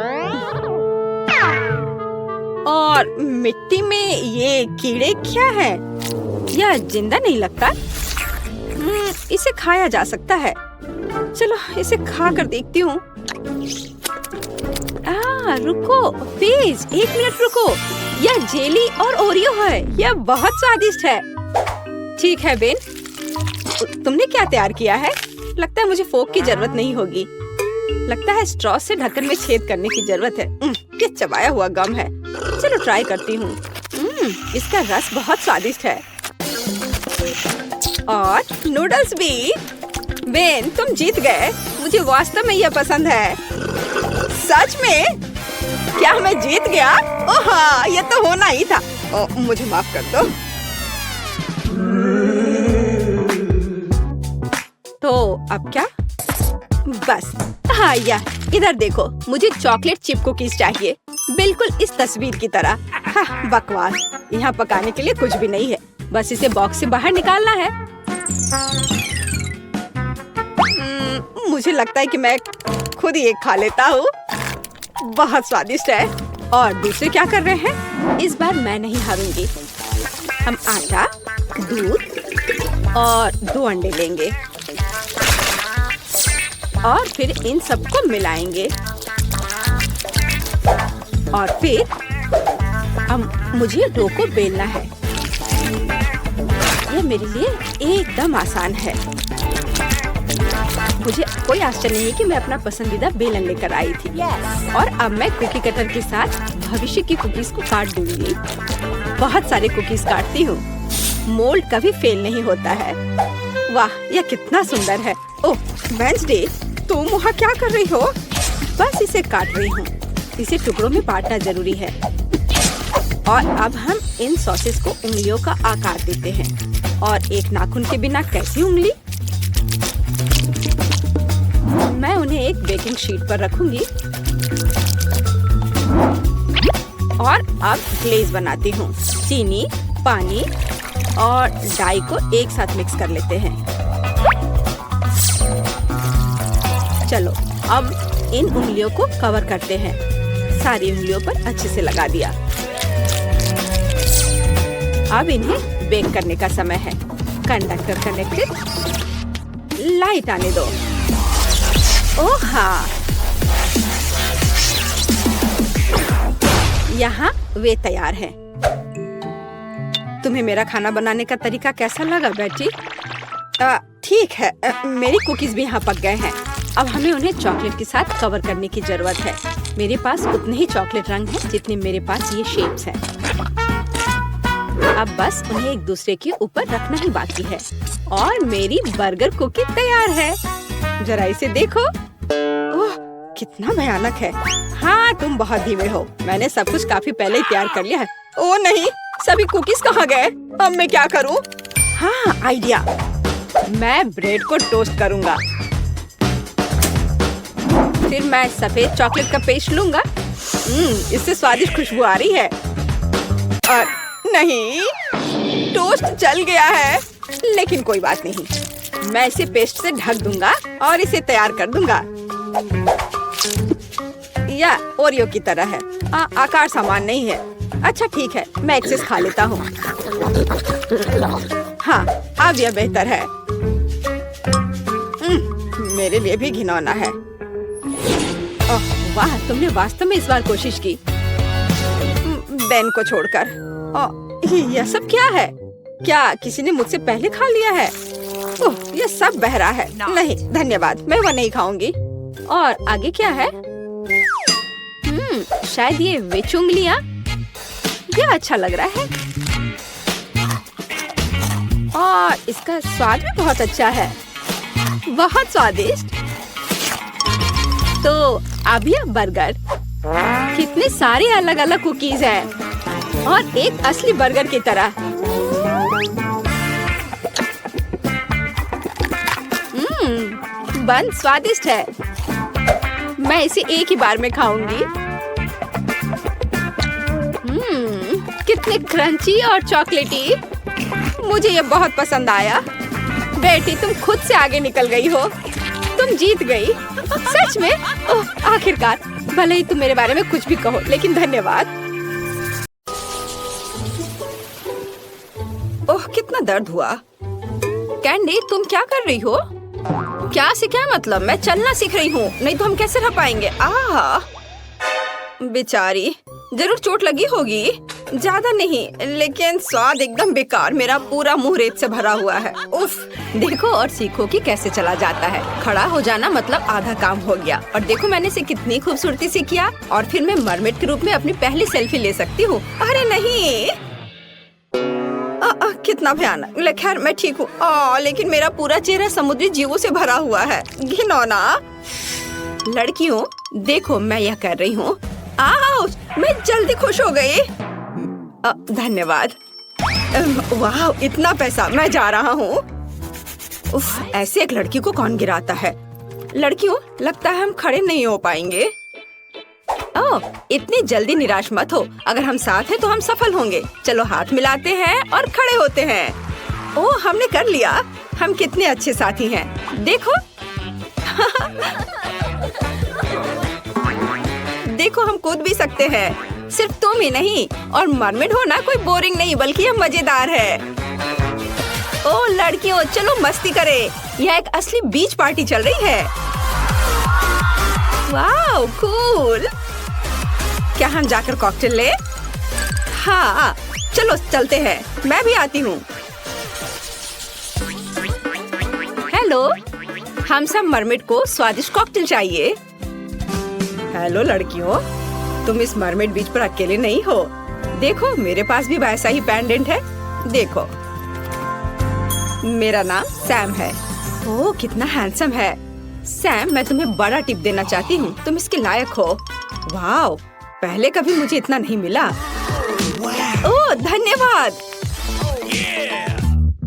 और मिट्टी में ये कीड़े क्या है? यह जिंदा नहीं लगता। इसे खाया जा सकता है। चलो इसे खा कर देखती हूँ। रुको प्लीज, 1 मिनट रुको। यह जेली और ओरियो है। यह बहुत स्वादिष्ट है। ठीक है बेन, तुमने क्या तैयार किया है? लगता है मुझे फोक की जरूरत नहीं होगी। लगता है स्ट्रॉ से ढक्कन में छेद करने की जरूरत है। क्या चबाया हुआ गम है। चलो ट्राई करती हूँ। इसका रस बहुत स्वादिष्ट है। और नूडल्स भी। बेन, तुम जीत गए। मुझे वास्तव में यह पसंद है। सच में? क्या मैं जीत गया? ओह हाँ, यह तो होना ही था। मुझे माफ कर दो। तो अब क्या? बस हाँ, यह इधर देखो। मुझे चॉकलेट चिप कुकीज चाहिए, बिल्कुल इस तस्वीर की तरह। हाँ, बकवास। यहाँ पकाने के लिए कुछ भी नहीं है। बस इसे बॉक्स से बाहर निकालना है। मुझे लगता है कि मैं खुद ही एक खा लेता हूँ। बहुत स्वादिष्ट है। और दूसरे क्या कर रहे हैं? इस बार मैं नहीं हारूंगी। हम आटा, दूध और 2 अंडे लेंगे और फिर इन सबको मिलाएंगे। और फिर मुझे डो को बेलना है। यह मेरे लिए एकदम आसान है। मुझे कोई आश्चर्य नहीं कि मैं अपना पसंदीदा बेलन लेकर आई थी। और अब मैं कुकी कटर के साथ भविष्य की कुकीज को काट दूंगी। बहुत सारे कुकीज काटती हूँ। मोल्ड कभी फेल नहीं होता है। वाह, यह कितना सुंदर है। ओह वेंसडे, तुम वहाँ क्या कर रही हो? बस इसे काट रही हूँ। इसे टुकड़ों में बांटना जरूरी है। और अब हम इन सॉसेस को उंगलियों का आकार देते हैं। और एक नाखून के बिना कैसी उंगली? मैं उन्हें एक बेकिंग शीट पर रखूंगी। और अब ग्लेज बनाती हूँ। चीनी, पानी और डाई को एक साथ मिक्स कर लेते हैं। चलो अब इन उंगलियों को कवर करते हैं। सारी उंगलियों पर अच्छे से लगा दिया। अब इन्हें बेक करने का समय है। Conductor connected. लाइट आने दो। ओह हाँ, यहाँ वे तैयार हैं। तुम्हें मेरा खाना बनाने का तरीका कैसा लगा बेटी? ठीक है, मेरी कुकीज भी यहाँ पक गए हैं। अब हमें उन्हें चॉकलेट के साथ कवर करने की जरूरत है। मेरे पास उतने ही चॉकलेट रंग हैं जितने मेरे पास ये शेप्स हैं। अब बस उन्हें एक दूसरे के ऊपर रखना ही बाकी है। और मेरी बर्गर कुकी तैयार है। जरा इसे देखो। ओह, कितना भयानक है। हाँ, तुम बहुत धीमे हो। मैंने सब कुछ काफी पहले ही तैयार कर लिया है। ओह नहीं, सभी कुकीज कहाँ गए? अब मैं क्या करूँ? हाँ, आइडिया। मैं ब्रेड को टोस्ट करूँगा। फिर मैं सफेद चॉकलेट का पेस्ट लूँगा। इससे स्वादिष्ट खुशबू आ रही है। और नहीं, टोस्ट जल गया है। लेकिन कोई बात नहीं, मैं इसे पेस्ट से ढक दूंगा और इसे तैयार कर दूंगा। या ओरियो की तरह है। आकार समान नहीं है। अच्छा ठीक है, मैं एक्सेस खा लेता हूँ। हाँ, अब यह बेहतर है। मेरे लिए भी घिनौना है। ओह वाह, तुमने वास्तव में इस बार कोशिश की। बेन को छोड़कर। यह सब क्या है? क्या किसी ने मुझसे पहले खा लिया है? ओह, यह सब बह रहा है। नहीं धन्यवाद, मैं वो नहीं खाऊंगी। और आगे क्या है? शायद ये विच उंगलियां। यह अच्छा लग रहा है और इसका स्वाद भी बहुत अच्छा है। बहुत स्वादिष्ट। तो अब यह बर्गर। कितने सारे अलग अलग कुकीज हैं और एक असली बर्गर की तरह। बन स्वादिष्ट है। मैं इसे एक ही बार में खाऊंगी। कितने क्रंची और चॉकलेटी। मुझे ये बहुत पसंद आया। बेटी, तुम खुद से आगे निकल गई हो। तुम जीत गई। सच में? ओह, आखिरकार। भले ही तुम मेरे बारे में कुछ भी कहो, लेकिन धन्यवाद। ओह, कितना दर्द हुआ। कैंडी, तुम क्या कर रही हो? क्या से क्या मतलब? मैं चलना सीख रही हूँ, नहीं तो हम कैसे रह पाएंगे। बेचारी, जरूर चोट लगी होगी। ज्यादा नहीं, लेकिन स्वाद एकदम बेकार। मेरा पूरा मुंह रेत से भरा हुआ है। उफ, देखो और सीखो कि कैसे चला जाता है। खड़ा हो जाना मतलब आधा काम हो गया। और देखो मैंने इसे कितनी खूबसूरती से किया। और फिर मैं मरमेड के रूप में अपनी पहली सेल्फी ले सकती हूँ। अरे नहीं, कितना भयानक। खैर मैं ठीक हूँ। लेकिन मेरा पूरा चेहरा समुद्री जीवों से भरा हुआ है। घिनौना। लड़कियों, देखो मैं यह कर रही हूँ। मैं जल्दी खुश हो गई। धन्यवाद। वाह, इतना पैसा। मैं जा रहा हूँ। उफ, ऐसे एक लड़की को कौन गिराता है? लड़कियों, लगता है हम खड़े नहीं हो पाएंगे। ओह, इतनी जल्दी निराश मत हो। अगर हम साथ हैं तो हम सफल होंगे। चलो हाथ मिलाते हैं और खड़े होते हैं। ओह, हमने कर लिया। हम कितने अच्छे साथी हैं। देखो। देखो, हम कूद भी सकते हैं। सिर्फ तुम ही नहीं। और मरमेड होना कोई बोरिंग नहीं, बल्कि यह मजेदार है। ओह लड़कियों, चलो मस्ती करें। यह एक असली बीच पार्टी चल रही है। वाह, कूल। क्या हम जाकर कॉकटेल ले? हाँ, चलो चलते हैं। मैं भी आती हूँ। हेलो, हम सब मरमेड को स्वादिष्ट कॉकटेल चाहिए। हेलो लड़कियों, तुम इस मरमेड बीच पर अकेले नहीं हो। देखो, मेरे पास भी वैसा ही पेंडेंट है। देखो, मेरा नाम सैम है। ओह, कितना हैंडसम है। सैम, मैं तुम्हें बड़ा टिप देना चाहती हूँ, तुम इसके लायक हो। वाओ, पहले कभी मुझे इतना नहीं मिला। ओह, धन्यवाद।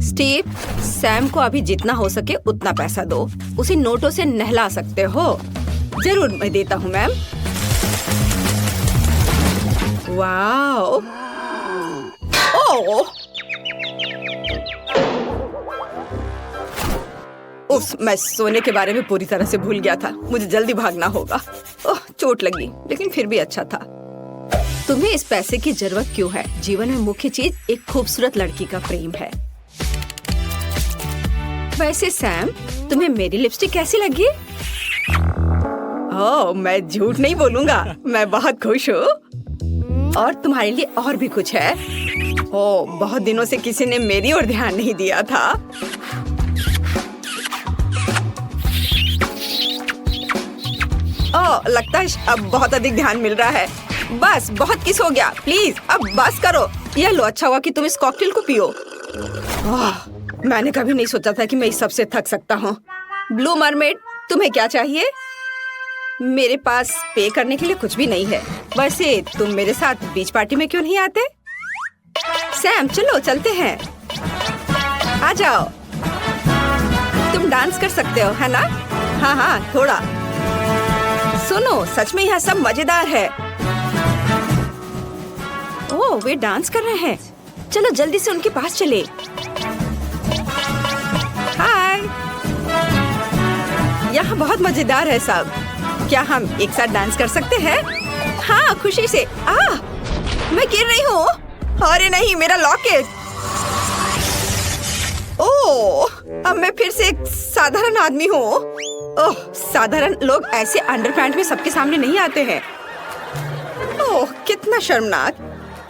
स्टीव, सैम को अभी जितना हो सके उतना पैसा दो। उसे नोटों से नहला सकते हो। जरूर, मैं देता हूँ मैम। वाओ। ओह, मैं सोने के बारे में पूरी तरह से भूल गया था। मुझे जल्दी भागना होगा। ओह, चोट लगी, लेकिन फिर भी अच्छा था। तुम्हें इस पैसे की जरूरत क्यों है? जीवन में मुख्य चीज एक खूबसूरत लड़की का प्रेम है। वैसे सैम, तुम्हें मेरी लिपस्टिक कैसी लगी? ओह, मैं झूठ नहीं बोलूंगा, मैं बहुत खुश हूँ। और तुम्हारे लिए और भी कुछ है। ओह, बहुत दिनों से किसी ने मेरी ओर ध्यान नहीं दिया था। ओह, लगता है अब बहुत अधिक ध्यान मिल रहा है। बस, बहुत किस हो गया, प्लीज अब बस करो। यह लो, अच्छा हुआ कि तुम इस कॉकटेल को पियो। ओह, मैंने कभी नहीं सोचा था कि मैं इस सबसे थक सकता हूँ। ब्लू मरमेड, तुम्हें क्या चाहिए? मेरे पास पे करने के लिए कुछ भी नहीं है। वैसे तुम मेरे साथ बीच पार्टी में क्यों नहीं आते? सैम, चलो चलते हैं। आ जाओ। तुम डांस कर सकते हो, है ना? हाँ हाँ, थोड़ा। सुनो, सच में यह सब मजेदार है। ओह, वे डांस कर रहे हैं। चलो जल्दी से उनके पास चले। हाय, यहाँ बहुत मजेदार है सब। क्या हम एक साथ डांस कर सकते हैं? हाँ, खुशी से। मैं गिर रही हूँ। अरे नहीं, मेरा लॉकेट। ओह, अब मैं फिर से एक साधारण आदमी हूँ। ओह, साधारण लोग ऐसे अंडरपैंट में सबके सामने नहीं आते हैं। ओह, कितना शर्मनाक।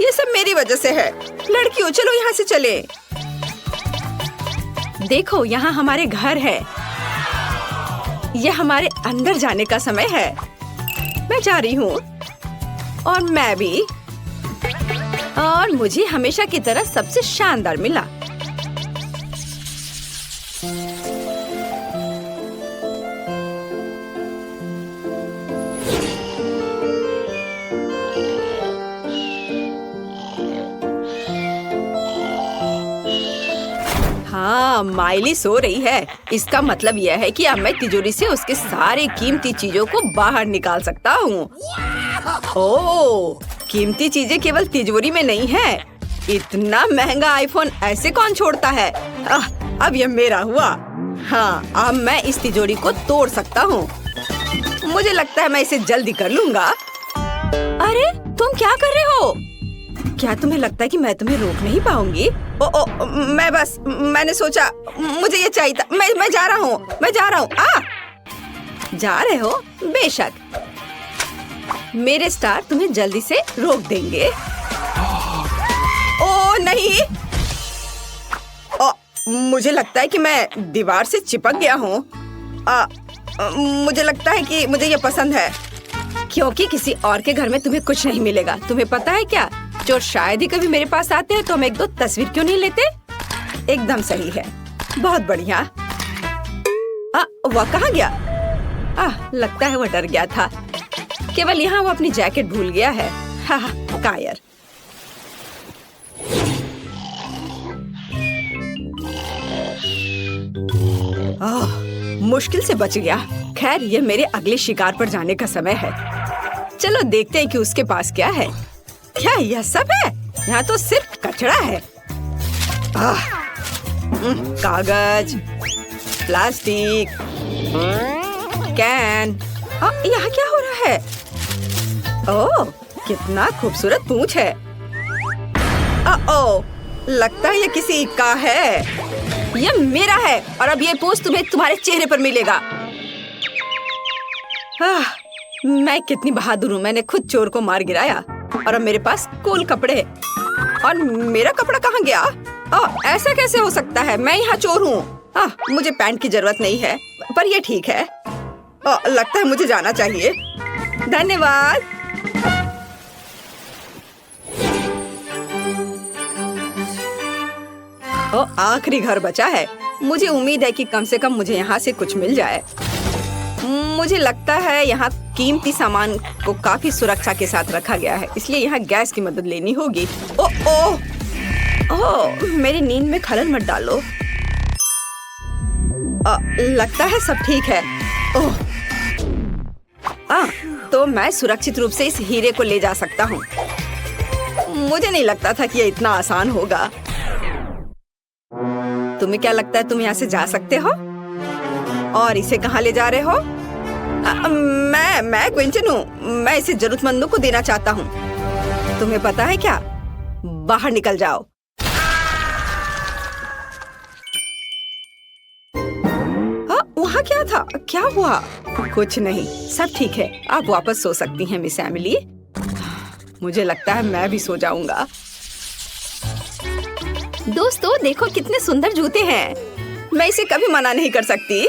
ये सब मेरी वजह से है। लड़कियों, चलो यहाँ से चले। देखो, यहाँ हमारे घर है। यह हमारे अंदर जाने का समय है। मैं जा रही हूँ। और मैं भी। और मुझे हमेशा की तरह सबसे शानदार मिला। हाँ, माइली सो रही है। इसका मतलब यह है कि अब मैं तिजोरी से उसके सारे कीमती चीजों को बाहर निकाल सकता हूँ। ओह, कीमती चीजें केवल तिजोरी में नहीं है। इतना महंगा आईफोन ऐसे कौन छोड़ता है? अब यह मेरा हुआ। हाँ, अब मैं इस तिजोरी को तोड़ सकता हूँ। मुझे लगता है मैं इसे जल्दी कर लूँगा। अरे, तुम क्या कर रहे हो? क्या तुम्हें लगता है कि मैं तुम्हें रोक नहीं पाऊंगी? मैंने सोचा मुझे ये चाहिए था। मैं जा रहा हूँ। जा रहे हो? बेशक। मेरे स्टार तुम्हें जल्दी से रोक देंगे। ओह नहीं। मुझे लगता है कि मैं दीवार से चिपक गया हूँ। मुझे लगता है कि मुझे ये पसंद है। क्योंकि किसी और के घर में तुम्हें कुछ नहीं मिलेगा। तुम्हें पता है क्या? जो शायद ही कभी मेरे पास आते हैं तो हम एक दो तस्वीर क्यों नहीं लेते? एकदम सही है। बहुत बढ़िया। वह कहाँ गया? लगता है वह डर गया था। केवल यहाँ वो अपनी जैकेट भूल गया है। कायर। मुश्किल से बच गया। खैर, ये मेरे अगले शिकार पर जाने का समय है। चलो देखते हैं कि उसके पास क्या है। क्या यह सब है? यहाँ तो सिर्फ कचरा है। कागज, प्लास्टिक, कैन। यहाँ क्या हो रहा है? ओह, कितना खूबसूरत पूंछ है। ओह, लगता है ये किसी का है। यह मेरा है और अब ये पूंछ तुम्हें तुम्हारे चेहरे पर मिलेगा। मैं कितनी बहादुर हूँ। मैंने खुद चोर को मार गिराया और अब मेरे पास कूल कपड़े। और मेरा कपड़ा कहाँ गया? ऐसा कैसे हो सकता है? मैं यहाँ चोर हूँ। मुझे पैंट की जरूरत नहीं है, पर ये ठीक है। लगता है मुझे जाना चाहिए। धन्यवाद। आखिरी घर बचा है। मुझे उम्मीद है कि कम से कम मुझे यहाँ से कुछ मिल जाए। मुझे लगता है यहाँ कीमती सामान को काफी सुरक्षा के साथ रखा गया है, इसलिए यहाँ गैस की मदद लेनी होगी। ओह, मेरी नींद में खलल मत डालो। लगता है सब ठीक है। ओह, तो मैं सुरक्षित रूप से इस हीरे को ले जा सकता हूँ। मुझे नहीं लगता था कि ये इतना आसान होगा। तुम्हें क्या लगता है तुम यहाँ से जा सकते हो? और इसे कहाँ ले जा रहे हो? मैं क्विंटन हूँ। मैं इसे जरूरतमंदों को देना चाहता हूँ। तुम्हें पता है क्या? बाहर निकल जाओ। वहाँ क्या था? क्या हुआ? कुछ नहीं, सब ठीक है। आप वापस सो सकती हैं मिस एमिली। मुझे लगता है मैं भी सो जाऊंगा। दोस्तों देखो कितने सुंदर जूते हैं। मैं इसे कभी मना नहीं कर सकती।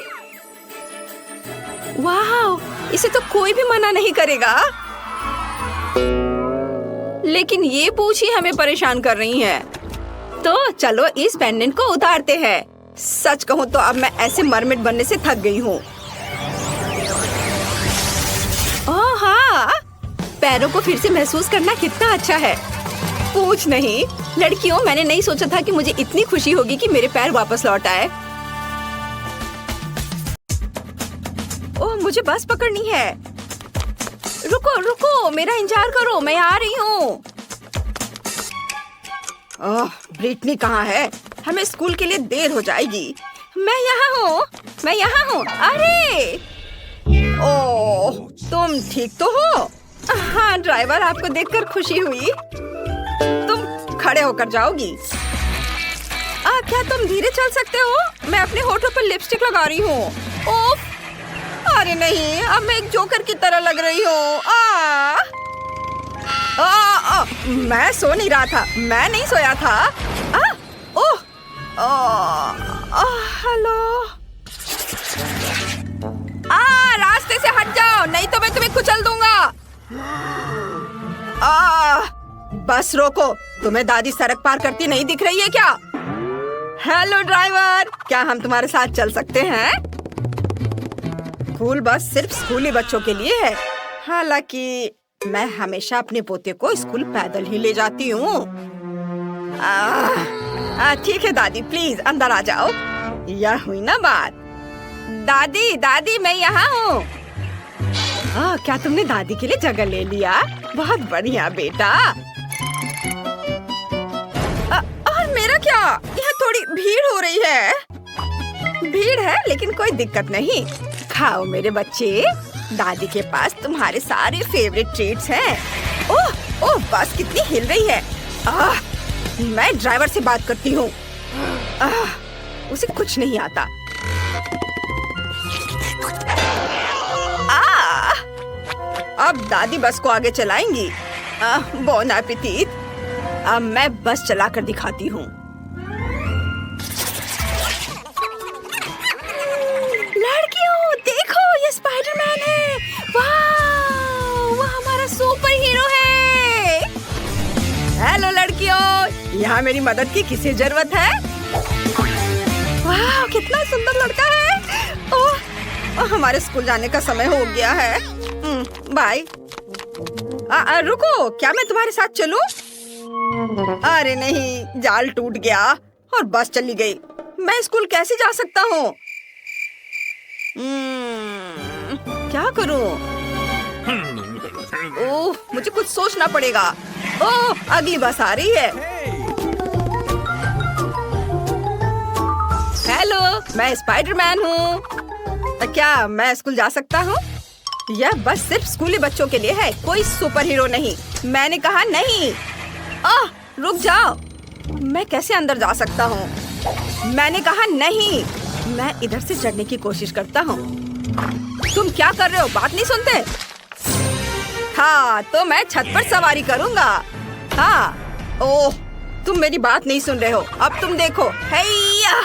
वाह, इसे तो कोई भी मना नहीं करेगा। लेकिन ये पूंछ ही हमें परेशान कर रही है। तो चलो इस पेंडेंट को उतारते हैं। सच कहूँ तो अब मैं ऐसे मरमेड बनने से थक गई हूँ। ओह हाँ, पैरों को फिर से महसूस करना कितना अच्छा है। पूछ नहीं लड़कियों, मैंने नहीं सोचा था कि मुझे इतनी खुशी होगी कि मेरे पैर वापस लौट आए। ओह, मुझे बस पकड़नी है। रुको रुको, मेरा इंतजार करो, मैं आ रही हूँ। ओह, ब्रिटनी कहाँ है? हमें स्कूल के लिए देर हो जाएगी। मैं यहाँ हूँ। अरे ओह, तुम ठीक तो हो? हाँ ड्राइवर, आपको देखकर खुशी हुई। तुम खड़े होकर जाओगी? क्या तुम धीरे चल सकते हो? मैं अपने होठों पर लिपस्टिक लगा रही हूँ। ओह, अरे नहीं, अब मैं एक जोकर की तरह लग रही हूँ। मैं सो नहीं रहा था। मैं नहीं सोया था। हेलो। रास्ते से हट जाओ, नहीं तो मैं तुम्हें कुचल दूंगा। बस रोको। तुम्हें दादी सड़क पार करती नहीं दिख रही है क्या? हेलो ड्राइवर, क्या हम तुम्हारे साथ चल सकते हैं? स्कूल बस सिर्फ स्कूली बच्चों के लिए है। हालांकि मैं हमेशा अपने पोते को स्कूल पैदल ही ले जाती हूँ। ठीक है दादी, प्लीज अंदर आ जाओ। यह हुई ना बात। दादी मैं यहाँ हूँ। क्या तुमने दादी के लिए जगह ले लिया? बहुत बढ़िया बेटा। और मेरा क्या? यहाँ थोड़ी भीड़ हो रही है। भीड़ है लेकिन कोई दिक्कत नहीं। खाओ मेरे बच्चे, दादी के पास तुम्हारे सारे फेवरेट ट्रीट्स हैं। ओह, बस कितनी हिल रही है। मैं ड्राइवर से बात करती हूँ। उसे कुछ नहीं आता। अब दादी बस को आगे चलाएंगी। Bone appétit. अब मैं बस चलाकर दिखाती हूँ। लड़कियों देखो, ये स्पाइडरमैन है। वाह, वो हमारा सुपर हीरो है। हेलो लड़कियों, यहाँ मेरी मदद की किसी जरूरत है? वाह, कितना सुंदर लड़का है। ओह, हमारे स्कूल जाने का समय हो गया है। बाय। रुको, क्या मैं तुम्हारे साथ चलूं? अरे नहीं, जाल टूट गया और बस चली गई। मैं स्कूल कैसे जा सकता हूँ? क्या करूँ? ओह, मुझे कुछ सोचना पड़ेगा। ओह, अगली बस आ रही है। हेलो, मैं स्पाइडरमैन हूँ। क्या मैं स्कूल जा सकता हूँ? यह बस सिर्फ स्कूली बच्चों के लिए है, कोई सुपर हीरो नहीं। मैंने कहा नहीं। रुक जाओ, मैं कैसे अंदर जा सकता हूँ? मैंने कहा नहीं। मैं इधर से चढ़ने की कोशिश करता हूँ। तुम क्या कर रहे हो? बात नहीं सुनते? हाँ, तो मैं छत पर सवारी करूँगा। हाँ। ओह, तुम मेरी बात नहीं सुन रहे हो। अब तुम देखो। हैया।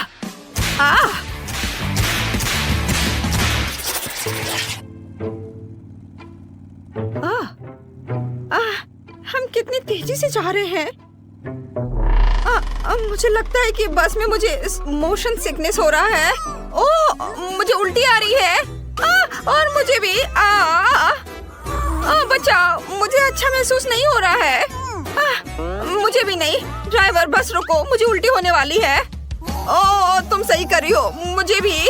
हम कितनी तेजी से जा रहे हैं। मुझे लगता है कि बस में मुझे मोशन सिकनेस हो रहा है। मुझे उल्टी आ रही है। और मुझे भी बचाओ, मुझे अच्छा महसूस नहीं हो रहा है। मुझे भी नहीं। ड्राइवर बस रोको, मुझे उल्टी होने वाली है। तुम सही कर रही हो, मुझे भी।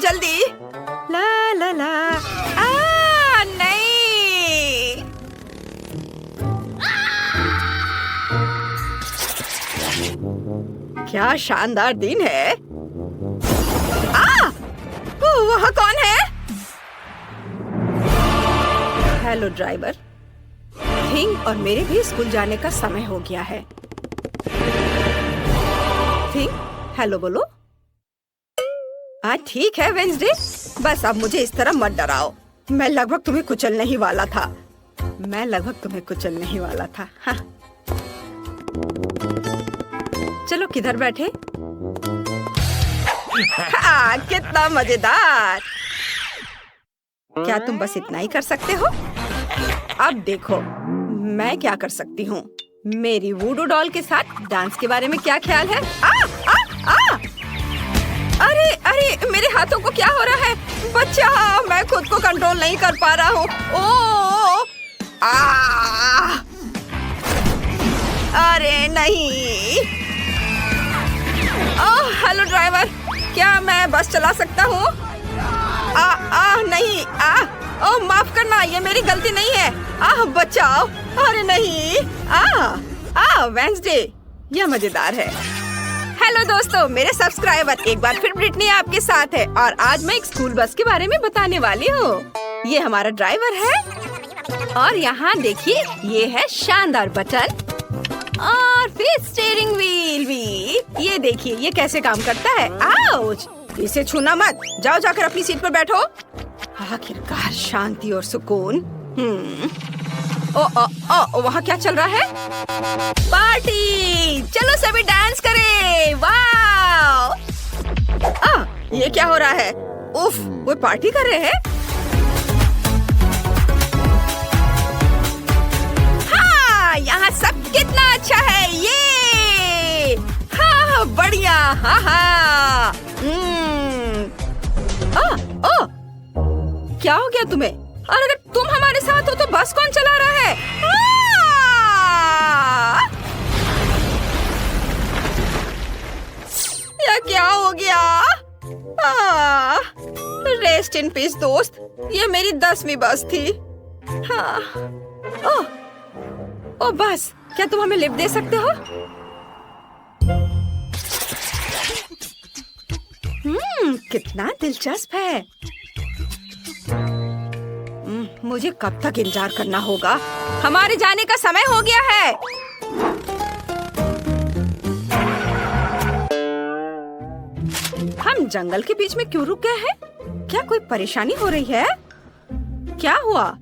जल्दी। ला ला ला। नहीं। क्या शानदार दिन है। वह कौन है? Hello driver. थिंग और मेरे भी स्कूल जाने का समय हो गया है। थिंग, हेलो बोलो। ठीक है वेंसडे, बस अब मुझे इस तरह मत डराओ। मैं लगभग तुम्हें कुचलने ही वाला था। हाँ। चलो किधर बैठे? कितना मजेदार। क्या तुम बस इतना ही कर सकते हो? अब देखो मैं क्या कर सकती हूँ। मेरी वूडू डॉल के साथ डांस के बारे में क्या ख्याल है? अरे अरे, मेरे हाथों को क्या हो रहा है? बच्चा, मैं खुद को कंट्रोल नहीं कर पा रहा हूँ। अरे नहीं। हेलो ड्राइवर, क्या मैं बस चला सकता हूँ? नहीं। माफ करना, ये मेरी गलती नहीं है। बचाओ। अरे नहीं। वेंसडे, यह मजेदार है। हेलो दोस्तों, मेरे सब्सक्राइबर, एक बार फिर ब्रिटनी आपके साथ है और आज मैं एक स्कूल बस के बारे में बताने वाली हूँ। ये हमारा ड्राइवर है और यहाँ देखिए, ये है शानदार बटन और फिर स्टीयरिंग व्हील भी। ये देखिए, ये कैसे काम करता है। आउच! इसे छूना मत। जाओ जाकर अपनी सीट पर बैठो। आखिरकार शांति और सुकून। वहाँ क्या चल रहा है? पार्टी! चलो सभी डांस करें। वाह! ये क्या हो रहा है? उफ, वो पार्टी कर रहे हैं। हाँ, यहाँ सब कितना अच्छा है। ये हाँ, बढ़िया। हाँ। क्या हो गया तुम्हें? और अगर तुम हमारे साथ हो तो बस कौन चला रहा है? यह क्या हो गया? रेस्ट इन पीस दोस्त, ये मेरी 10वीं बस थी। हाँ। बस, क्या तुम हमें लिफ्ट दे सकते हो? कितना दिलचस्प है। मुझे कब तक इंतजार करना होगा? हमारे जाने का समय हो गया है। हम जंगल के बीच में क्यों रुक गए हैं? क्या कोई परेशानी हो रही है? क्या हुआ?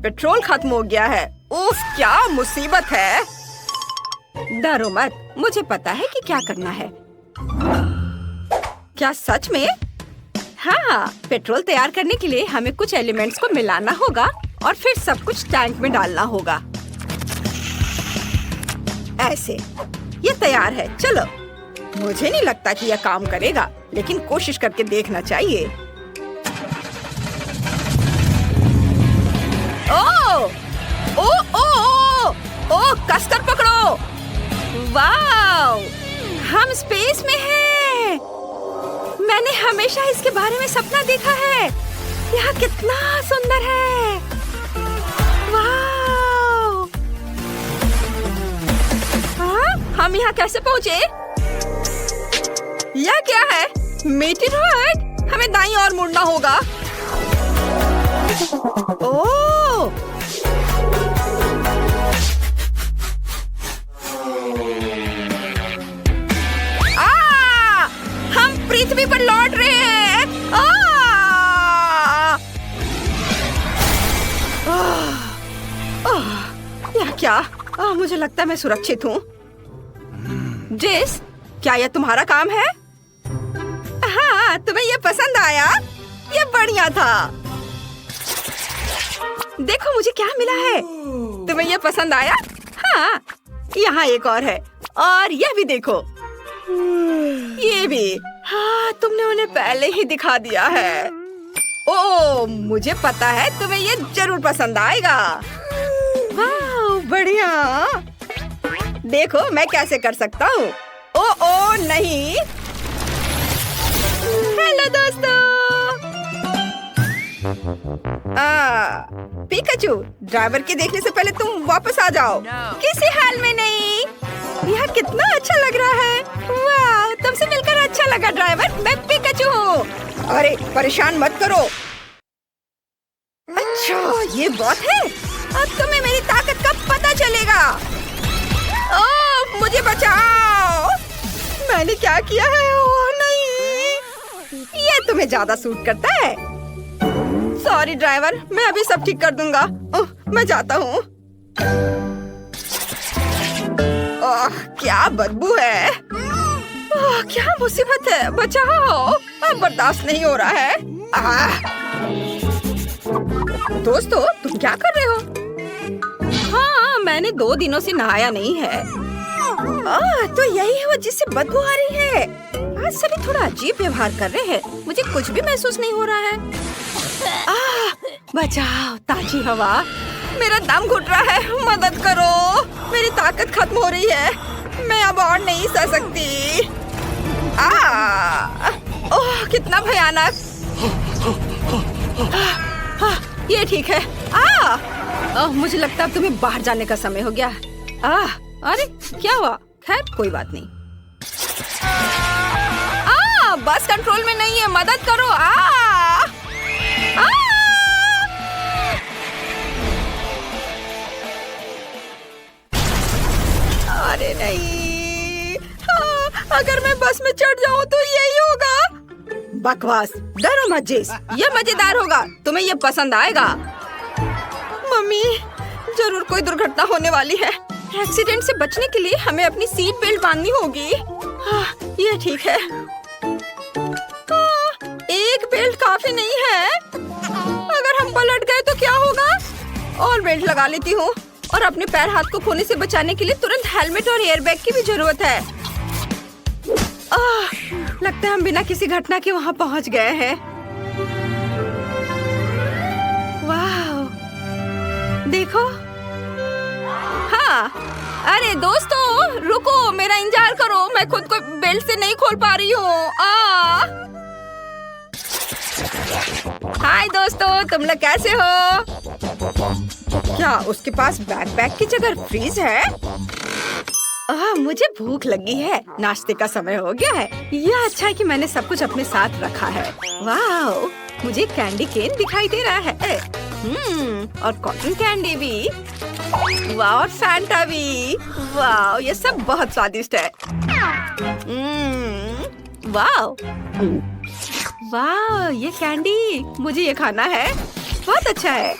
पेट्रोल खत्म हो गया है। उफ, क्या मुसीबत है। डरो मत, मुझे पता है कि क्या करना है। क्या सच में? हाँ, पेट्रोल तैयार करने के लिए हमें कुछ एलिमेंट्स को मिलाना होगा और फिर सब कुछ टैंक में डालना होगा। ऐसे, ये तैयार है। चलो। मुझे नहीं लगता कि यह काम करेगा, लेकिन कोशिश करके देखना चाहिए। कसकर पकड़ो। वाव! हम स्पेस में हैं। मैंने हमेशा इसके बारे में सपना देखा है। यह कितना सुंदर है। वाव! हम यहाँ कैसे पहुँचे? यह क्या है? मीटिरॉइड? हमें दाईं ओर मुड़ना होगा। हम पृथ्वी पर लौट रहे हैं। यह क्या? मुझे लगता है मैं सुरक्षित हूँ। जेस, क्या यह तुम्हारा काम है? हाँ, तुम्हें यह पसंद आया? यह बढ़िया था। देखो मुझे क्या मिला है। तुम्हें यह पसंद आया? हाँ, यहाँ एक और है, और यह भी देखो, ये भी। हाँ, तुमने उन्हें पहले ही दिखा दिया है। ओह, मुझे पता है तुम्हें ये जरूर पसंद आएगा। वाह, बढ़िया। देखो मैं कैसे कर सकता हूँ। ओ नहीं। हेलो दोस्तों। पिकाचू, ड्राइवर के देखने से पहले तुम वापस आ जाओ। किसी हाल में नहीं। यह कितना अच्छा लग रहा है। वाह, तुमसे मिलकर अच्छा लगा ड्राइवर। मैं पिकाचू हूँ। अरे परेशान मत करो। अच्छा, ये बात है। अब तुम्हें मेरी ताकत का पता चलेगा। ओह, मुझे बचाओ। मैंने क्या किया है? ओह नहीं, ये तुम्हें ज्यादा सूट करता है। सॉरी ड्राइवर, मैं अभी सब ठीक कर दूंगा। ओह, मैं जाता हूँ। ओह, क्या बदबू है। ओह, क्या मुसीबत है। बचाओ, अब बर्दाश्त नहीं हो रहा है। दोस्तों, तुम क्या कर रहे हो? हाँ, मैंने 2 दिनों से नहाया नहीं है। तो यही है वो जिससे बदबू आ रही है। आज सभी थोड़ा अजीब व्यवहार कर रहे हैं। मुझे कुछ भी महसूस नहीं हो रहा है। बचाओ, ताजी हवा। मेरा दम घुट रहा है। मदद करो, मेरी ताकत खत्म हो रही है। मैं अब और नहीं सह सकती। ओह, कितना भयानक। ये ठीक है। मुझे लगता है तुम्हें बाहर जाने का समय हो गया। अरे क्या हुआ? खैर कोई बात नहीं। बस कंट्रोल में नहीं है। मदद करो। अरे नहीं। अगर मैं बस में चढ़ जाऊं तो यही होगा। बकवास, डरो मत जेस, ये मजेदार होगा। तुम्हें ये पसंद आएगा। मम्मी, जरूर कोई दुर्घटना होने वाली है। एक्सीडेंट से बचने के लिए हमें अपनी सीट बेल्ट बांधनी होगी। ये ठीक है। एक बेल्ट काफी नहीं है। अगर हम पलट गए तो क्या होगा? और बेल्ट लगा लेती हूँ। और अपने पैर हाथ को खोने से बचाने के लिए तुरंत हेलमेट और एयरबैग की भी जरूरत है। लगता है हम बिना किसी घटना के वहाँ पहुँच गए हैं। वाह, देखो। हाँ, अरे दोस्तों रुको, मेरा इंतजार करो। मैं खुद को बेल्ट से नहीं खोल पा रही हूँ। हाय दोस्तों, तुम लोग कैसे हो? क्या उसके पास बैकपैक की जगह फ्रीज है? मुझे भूख लगी है। नाश्ते का समय हो गया है। यह अच्छा है कि मैंने सब कुछ अपने साथ रखा है। वाह, मुझे कैंडी केन दिखाई दे रहा है। और कॉटन कैंडी भी। वाह, और फैंटा भी। वाह, ये सब बहुत स्वादिष्ट है। वाह वाह, ये कैंडी, मुझे ये खाना है। बहुत अच्छा है।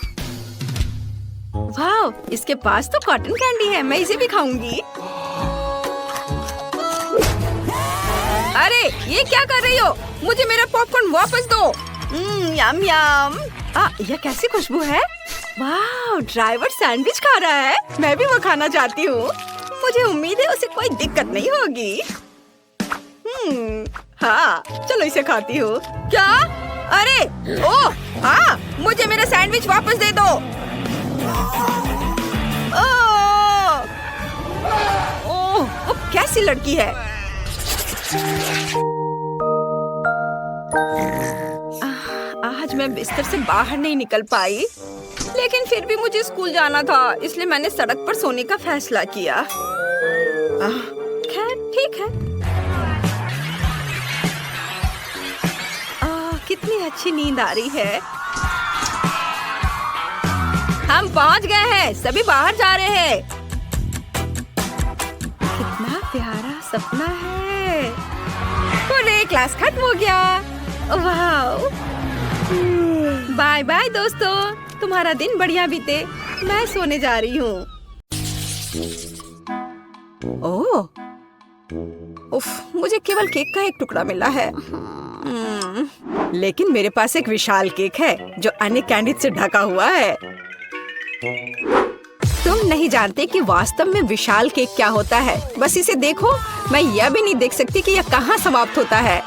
वाह, इसके पास तो कॉटन कैंडी है। मैं इसे भी खाऊंगी। अरे ये क्या कर रही हो? मुझे मेरा पॉपकॉर्न वापस दो। यम यम। यह कैसी खुशबू है? वाह, ड्राइवर सैंडविच खा रहा है। मैं भी वो खाना चाहती हूँ। मुझे उम्मीद है उसे कोई दिक्कत नहीं होगी। हाँ, चलो इसे खाती हूँ। क्या? अरे मुझे मेरा सैंडविच वापस दे दो। वो कैसी लड़की है? आज मैं बिस्तर से बाहर नहीं निकल पाई, लेकिन फिर भी मुझे स्कूल जाना था, इसलिए मैंने सड़क पर सोने का फैसला किया। खैर ठीक है। कितनी अच्छी नींद आ रही है। हम पहुंच गए हैं। सभी बाहर जा रहे हैं। कितना प्यारा सपना है। पूरे क्लास खत्म हो गया। वाह, बाय बाय दोस्तों, तुम्हारा दिन बढ़िया बीते। मैं सोने जा रही हूँ। उफ, मुझे केवल केक का एक टुकड़ा मिला है। लेकिन मेरे पास एक विशाल केक है जो अन्य कैंडी से ढका हुआ है। तुम नहीं जानते कि वास्तव में विशाल केक क्या होता है। बस इसे देखो, मैं यह भी नहीं देख सकती कि यह कहाँ समाप्त होता है।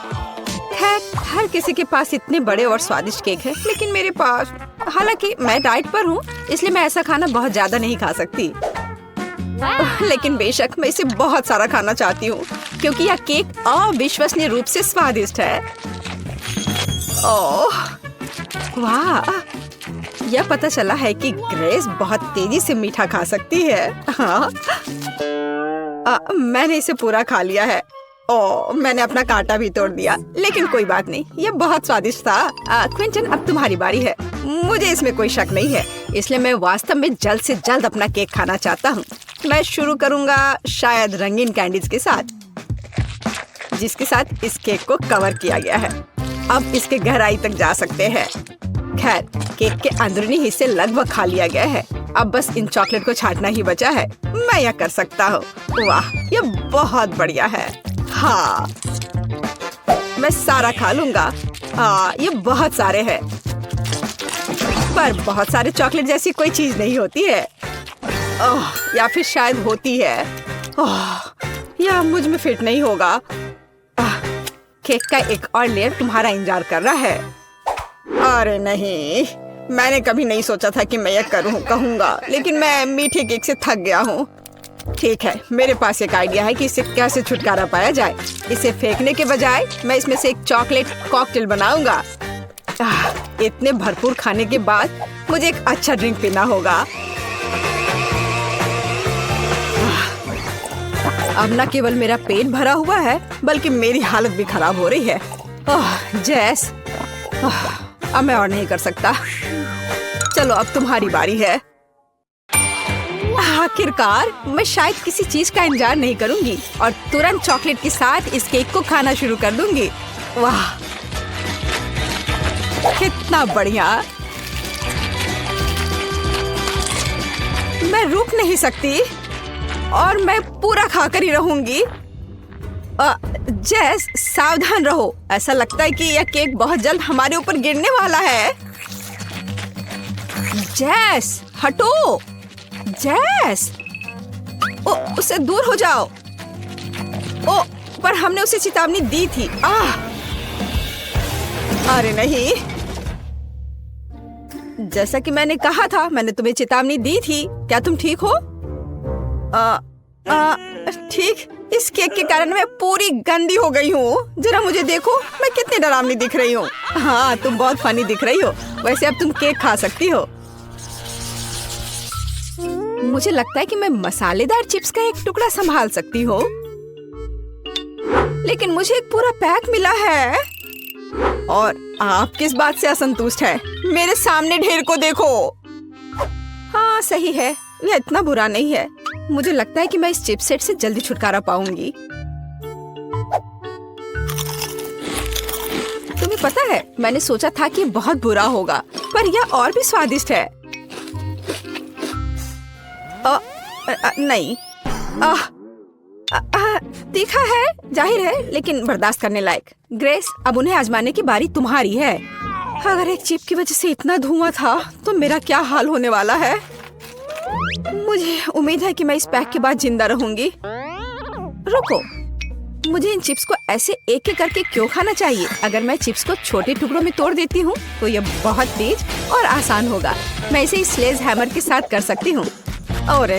खैर, हर किसी के पास इतने बड़े और स्वादिष्ट केक है, लेकिन मेरे पास, हालांकि मैं डाइट पर हूँ, इसलिए मैं ऐसा खाना बहुत ज्यादा नहीं खा सकती। लेकिन बेशक मैं इसे बहुत सारा खाना चाहती हूँ, क्योंकि यह केक अविश्वसनीय रूप से स्वादिष्ट है। ओह वाह, यह पता चला है कि ग्रेस बहुत तेजी से मीठा खा सकती है। हाँ, मैंने इसे पूरा खा लिया है। ओह, मैंने अपना कांटा भी तोड़ दिया, लेकिन कोई बात नहीं, यह बहुत स्वादिष्ट था। क्विंटन, अब तुम्हारी बारी है। मुझे इसमें कोई शक नहीं है, इसलिए मैं वास्तव में जल्द से जल्द अपना केक खाना चाहता हूँ। मैं शुरू करूँगा शायद रंगीन कैंडीज के साथ, जिसके साथ इस केक को कवर किया गया है। अब इसके गहराई तक जा सकते हैं। खैर, केक के अंदरूनी हिस्से लगभग खा लिया गया है। अब बस इन चॉकलेट को छांटना ही बचा है। मैं यह कर सकता हूँ। वाह, यह बहुत बढ़िया है। हाँ, मैं सारा खा लूंगा। ये बहुत सारे हैं, पर बहुत सारे चॉकलेट जैसी कोई चीज नहीं होती है। ओह, या फिर शायद होती है। ओह, यह मुझ में फिट नहीं होगा। केक का एक और लेयर तुम्हारा इंतजार कर रहा है। अरे नहीं, मैंने कभी नहीं सोचा था कि मैं यह कहूँगा, लेकिन मैं मीठे केक से थक गया हूँ। ठीक है, मेरे पास एक आइडिया है कि इससे कैसे छुटकारा पाया जाए। इसे फेंकने के बजाय मैं इसमें से एक चॉकलेट कॉकटेल बनाऊंगा। इतने भरपूर खाने के बाद मुझे एक अच्छा ड्रिंक पीना होगा। अब न केवल मेरा पेट भरा हुआ है, बल्कि मेरी हालत भी खराब हो रही है। जैस, अब मैं और नहीं कर सकता। चलो, अब तुम्हारी बारी है। आखिरकार, मैं शायद किसी चीज का इंतजार नहीं करूंगी और तुरंत चॉकलेट के साथ इस केक को खाना शुरू कर दूंगी। वाह, कितना बढ़िया। मैं रुक नहीं सकती और मैं पूरा खाकर ही रहूंगी। जैस, सावधान रहो। ऐसा लगता है कि यह केक बहुत जल्द हमारे ऊपर गिरने वाला है। जैस, हटो। जैस, उससे दूर हो जाओ। पर हमने उसे चेतावनी दी थी। अरे नहीं, जैसा कि मैंने कहा था, मैंने तुम्हें चेतावनी दी थी। क्या तुम ठीक हो? ठीक। इस केक के कारण मैं पूरी गंदी हो गई हूँ। जरा मुझे देखो, मैं कितनी डरावनी दिख रही हूँ। हाँ, तुम बहुत फनी दिख रही हो। वैसे अब तुम केक खा सकती हो। मुझे लगता है कि मैं मसालेदार चिप्स का एक टुकड़ा संभाल सकती हूँ, लेकिन मुझे एक पूरा पैक मिला है। और आप किस बात से असंतुष्ट हैं? मेरे सामने ढेर को देखो। हाँ, सही है, यह इतना बुरा नहीं है। मुझे लगता है कि मैं इस चिप्स सेट से जल्दी छुटकारा पाऊंगी। तुम्हें पता है, मैंने सोचा था कि बहुत बुरा होगा, पर यह और भी स्वादिष्ट है। नहीं, तीखा है, जाहिर है, लेकिन बर्दाश्त करने लायक। ग्रेस, अब उन्हें आजमाने की बारी तुम्हारी है। अगर एक चिप की वजह से इतना धुआं था, तो मेरा क्या हाल होने वाला है। मुझे उम्मीद है कि मैं इस पैक के बाद जिंदा रहूंगी। रुको, मुझे इन चिप्स को ऐसे एक एक करके क्यों खाना चाहिए? अगर मैं चिप्स को छोटे टुकड़ों में तोड़ देती हूँ, तो यह बहुत तेज और आसान होगा। मैं इसे इस स्लेज हैमर के साथ कर सकती हूँ। और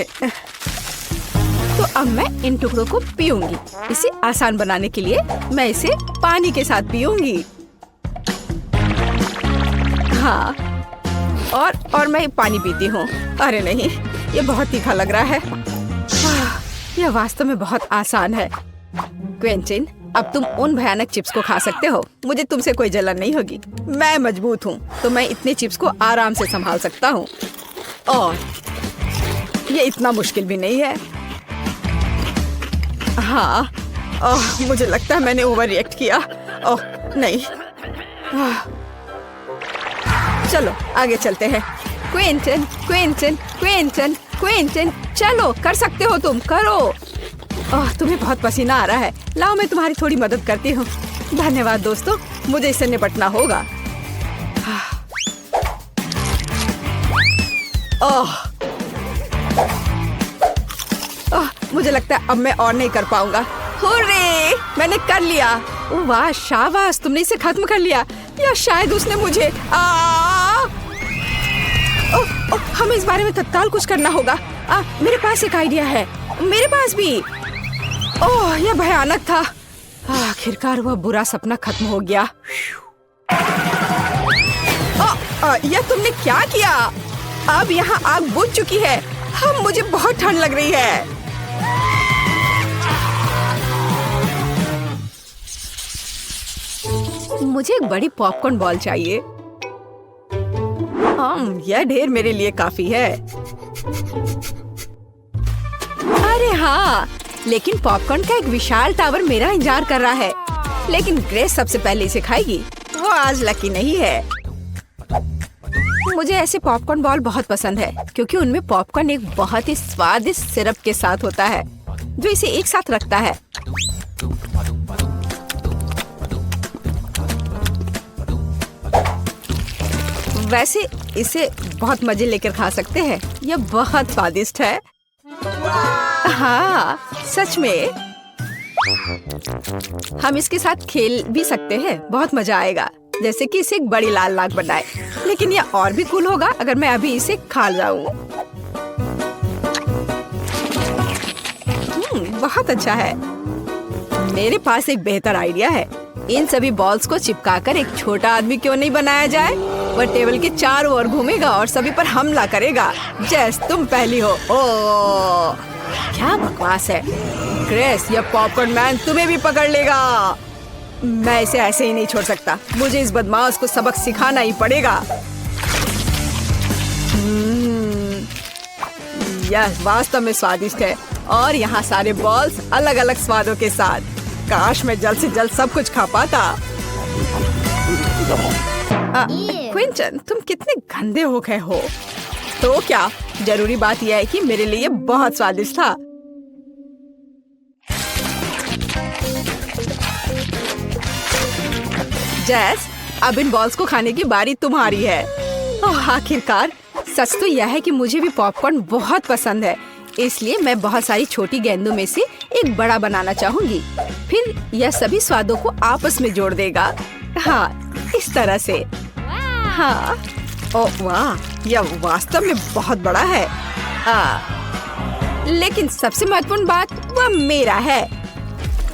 तो अब मैं इन टुकड़ों को पीऊंगी। इसे आसान बनाने के लिए मैं इसे पानी के साथ पीऊंगी। हाँ, और मैं पानी पीती हूँ। अरे नहीं, ये बहुत तीखा लग रहा है। यह वास्तव में बहुत आसान है। क्विंटन, अब तुम उन भयानक चिप्स को खा सकते हो। मुझे तुमसे कोई जलन नहीं होगी। मैं मजबूत हूँ, तो मैं इतने चिप्स को आराम से संभाल सकता हूँ। और ये इतना मुश्किल भी नहीं है। हाँ, मुझे लगता है मैंने ओवर रिएक्ट किया। ओह नहीं। चलो आगे चलते हैं। क्विंटन, क्विंटन, क्विंटन, क्विंटन, चलो, कर सकते हो तुम, करो। तुम्हें बहुत पसीना आ रहा है। लाओ, मैं तुम्हारी थोड़ी मदद करती हूँ। धन्यवाद दोस्तों, मुझे इससे निपटना होगा। मुझे लगता है अब मैं और नहीं कर पाऊंगा। हुर्रे! मैंने कर लिया। वाह शाबाश, तुमने इसे खत्म कर लिया। या शायद उसने मुझे हमें इस बारे में तत्काल कुछ करना होगा। मेरे पास एक आइडिया है। मेरे पास भी। ओह, यह भयानक था। आखिरकार वह बुरा सपना खत्म हो गया। यह तुमने क्या किया? अब यहाँ आग बुझ चुकी है। मुझे बहुत ठंड लग रही है। मुझे एक बड़ी पॉपकॉर्न बॉल चाहिए। यह ढेर मेरे लिए काफी है। अरे हाँ, लेकिन पॉपकॉर्न का एक विशाल टावर मेरा इंतजार कर रहा है। लेकिन ग्रेस सबसे पहले इसे खाएगी। वो आज लकी नहीं है। मुझे ऐसे पॉपकॉर्न बॉल बहुत पसंद है क्योंकि उनमें पॉपकॉर्न एक बहुत ही स्वादिष्ट सिरप के साथ होता है जो इसे एक साथ रखता है। वैसे इसे बहुत मजे लेकर खा सकते हैं। यह बहुत स्वादिष्ट है। हाँ, सच में। हम इसके साथ खेल भी सकते हैं। बहुत मजा आएगा, जैसे कि इसे एक बड़ी लाल नाग बनाए। लेकिन यह और भी कूल होगा अगर मैं अभी इसे खा जाऊं। बहुत अच्छा है। मेरे पास एक बेहतर आइडिया है। इन सभी बॉल्स को चिपकाकर एक छोटा आदमी क्यों नहीं बनाया जाए? वह टेबल के चारों ओर घूमेगा और सभी पर हमला करेगा। जैस, तुम पहली हो। ओह, क्या बकवास है। ग्रेस, यह पॉपकॉर्न मैन तुम्हें भी पकड़ लेगा। मैं इसे ऐसे ही नहीं छोड़ सकता। मुझे इस बदमाश को सबक सिखाना ही पड़ेगा। यह वास्तव में स्वादिष्ट है और यहाँ सारे बॉल्स अलग अलग स्वादों के साथ। काश मैं जल्द से जल्द सब कुछ खा पाता। क्विंटन, तुम कितने गंदे हो गए हो। तो क्या, जरूरी बात यह है कि मेरे लिए बहुत स्वादिष्ट था। जैस, अब इन बॉल्स को खाने की बारी तुम्हारी है। ओह, आखिरकार। सच तो यह है कि मुझे भी पॉपकॉर्न बहुत पसंद है, इसलिए मैं बहुत सारी छोटी गेंदों में से एक बड़ा बनाना चाहूंगी। फिर यह सभी स्वादों को आपस में जोड़ देगा। हाँ, इस तरह से। हाँ। ओह वाह, यह वास्तव में बहुत बड़ा है। लेकिन सबसे महत्वपूर्ण बात वह मेरा है।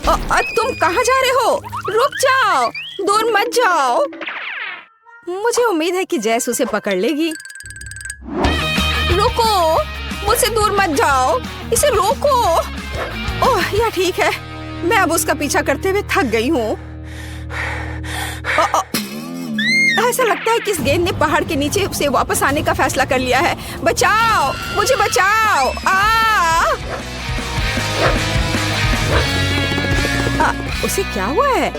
तुम कहाँ जा रहे हो? रुक जाओ, दूर मत जाओ। मुझे उम्मीद है कि जैस उसे पकड़ लेगी। रुको, मुझसे दूर मत जाओ, इसे रोको। ओह, यह ठीक है। मैं अब उसका पीछा करते हुए थक गई हूँ। ऐसा लगता है कि इस गेंद ने पहाड़ के नीचे से वापस आने का फैसला कर लिया है। बचाओ, मुझे बचाओ। उसे क्या हुआ है?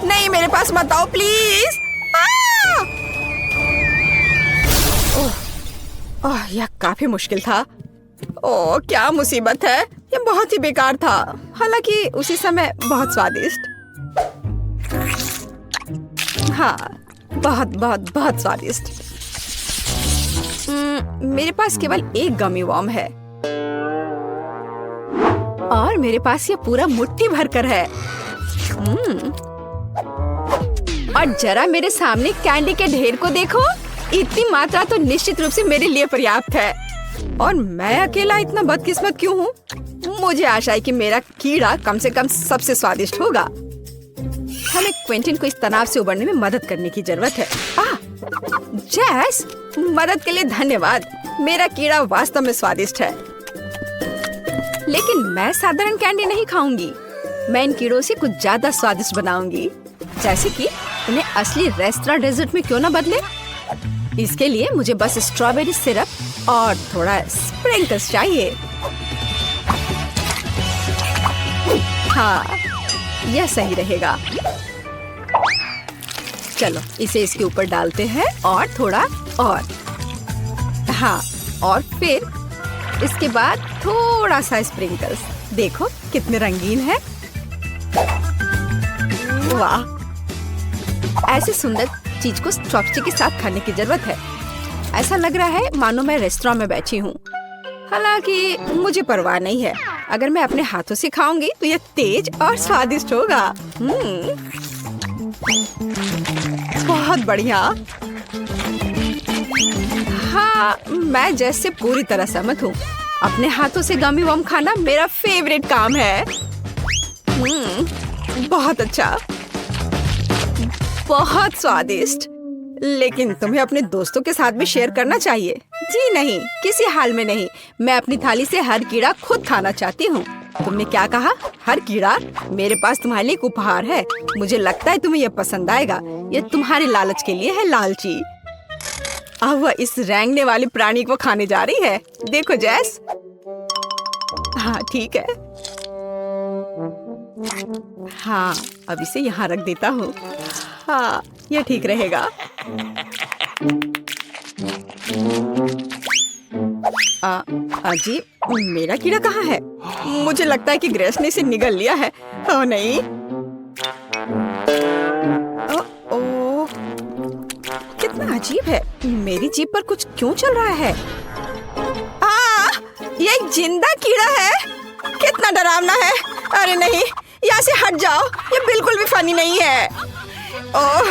नहीं, मेरे पास मत आओ प्लीज। यह काफी मुश्किल था। ओह, क्या मुसीबत है। यह बहुत ही बेकार था, हालांकि उसी समय बहुत स्वादिष्ट। हाँ, बहुत बहुत बहुत स्वादिष्ट। मेरे पास केवल एक गमी वर्म है और मेरे पास ये पूरा मुट्ठी भरकर है। और जरा मेरे सामने कैंडी के ढेर को देखो। इतनी मात्रा तो निश्चित रूप से मेरे लिए पर्याप्त है। और मैं अकेला इतना बदकिस्मत क्यों हूँ? मुझे आशा है कि मेरा कीड़ा कम से कम सबसे स्वादिष्ट होगा। हमें क्विंटन को इस तनाव से उबरने में मदद करने की जरूरत है। जैस, मदद के लिए धन्यवाद। मेरा कीड़ा वास्तव में स्वादिष्ट है। लेकिन मैं साधारण कैंडी नहीं खाऊंगी। मैं इन कीड़ों से कुछ ज्यादा स्वादिष्ट बनाऊंगी, जैसे कि उन्हें असली रेस्टोरेंट डेजर्ट में क्यों ना बदले। इसके लिए मुझे बस स्ट्रॉबेरी सिरप और थोड़ा स्प्रिंकल्स चाहिए। हाँ, यह सही रहेगा। चलो, इसे इसके ऊपर डालते हैं और थोड़ा और। हाँ, और फिर इसके बाद थोड़ा सा स्प्रिंकल्स। देखो कितने रंगीन है। वाह, ऐसे सुंदर चीज को चॉपस्टिक के साथ खाने की जरूरत है। ऐसा लग रहा है मानो मैं रेस्टोरेंट में बैठी हूँ। हालांकि मुझे परवाह नहीं है। अगर मैं अपने हाथों से खाऊंगी तो यह तेज और स्वादिष्ट होगा। बहुत बढ़िया। हाँ, मैं जैसे पूरी तरह सहमत हूँ। अपने हाथों से गमी वम खाना मेरा फेवरेट काम है। बहुत अच्छा, बहुत स्वादिष्ट। लेकिन तुम्हें अपने दोस्तों के साथ भी शेयर करना चाहिए। जी नहीं, किसी हाल में नहीं। मैं अपनी थाली से हर कीड़ा खुद खाना चाहती हूँ। तुमने क्या कहा? हर कीड़ा? मेरे पास तुम्हारे लिए एक उपहार है। मुझे लगता है तुम्हें यह पसंद आएगा। यह तुम्हारे लालच के लिए है, लालची। अब वह इस रेंगने वाले प्राणी को खाने जा रही है। देखो जैस। हाँ ठीक है। हाँ, अब इसे यहाँ रख देता हूँ। हाँ, यह ठीक रहेगा। अजीब, मेरा कीड़ा कहाँ है? मुझे लगता है कि ग्रेस ने इसे निगल लिया है। ओह नहीं। ओह, कितना अजीब है। मेरी जीभ पर कुछ क्यों चल रहा है? ये एक जिंदा कीड़ा है। कितना डरावना है। अरे नहीं, यहाँ से हट जाओ। ये बिल्कुल भी फनी नहीं है। ओह,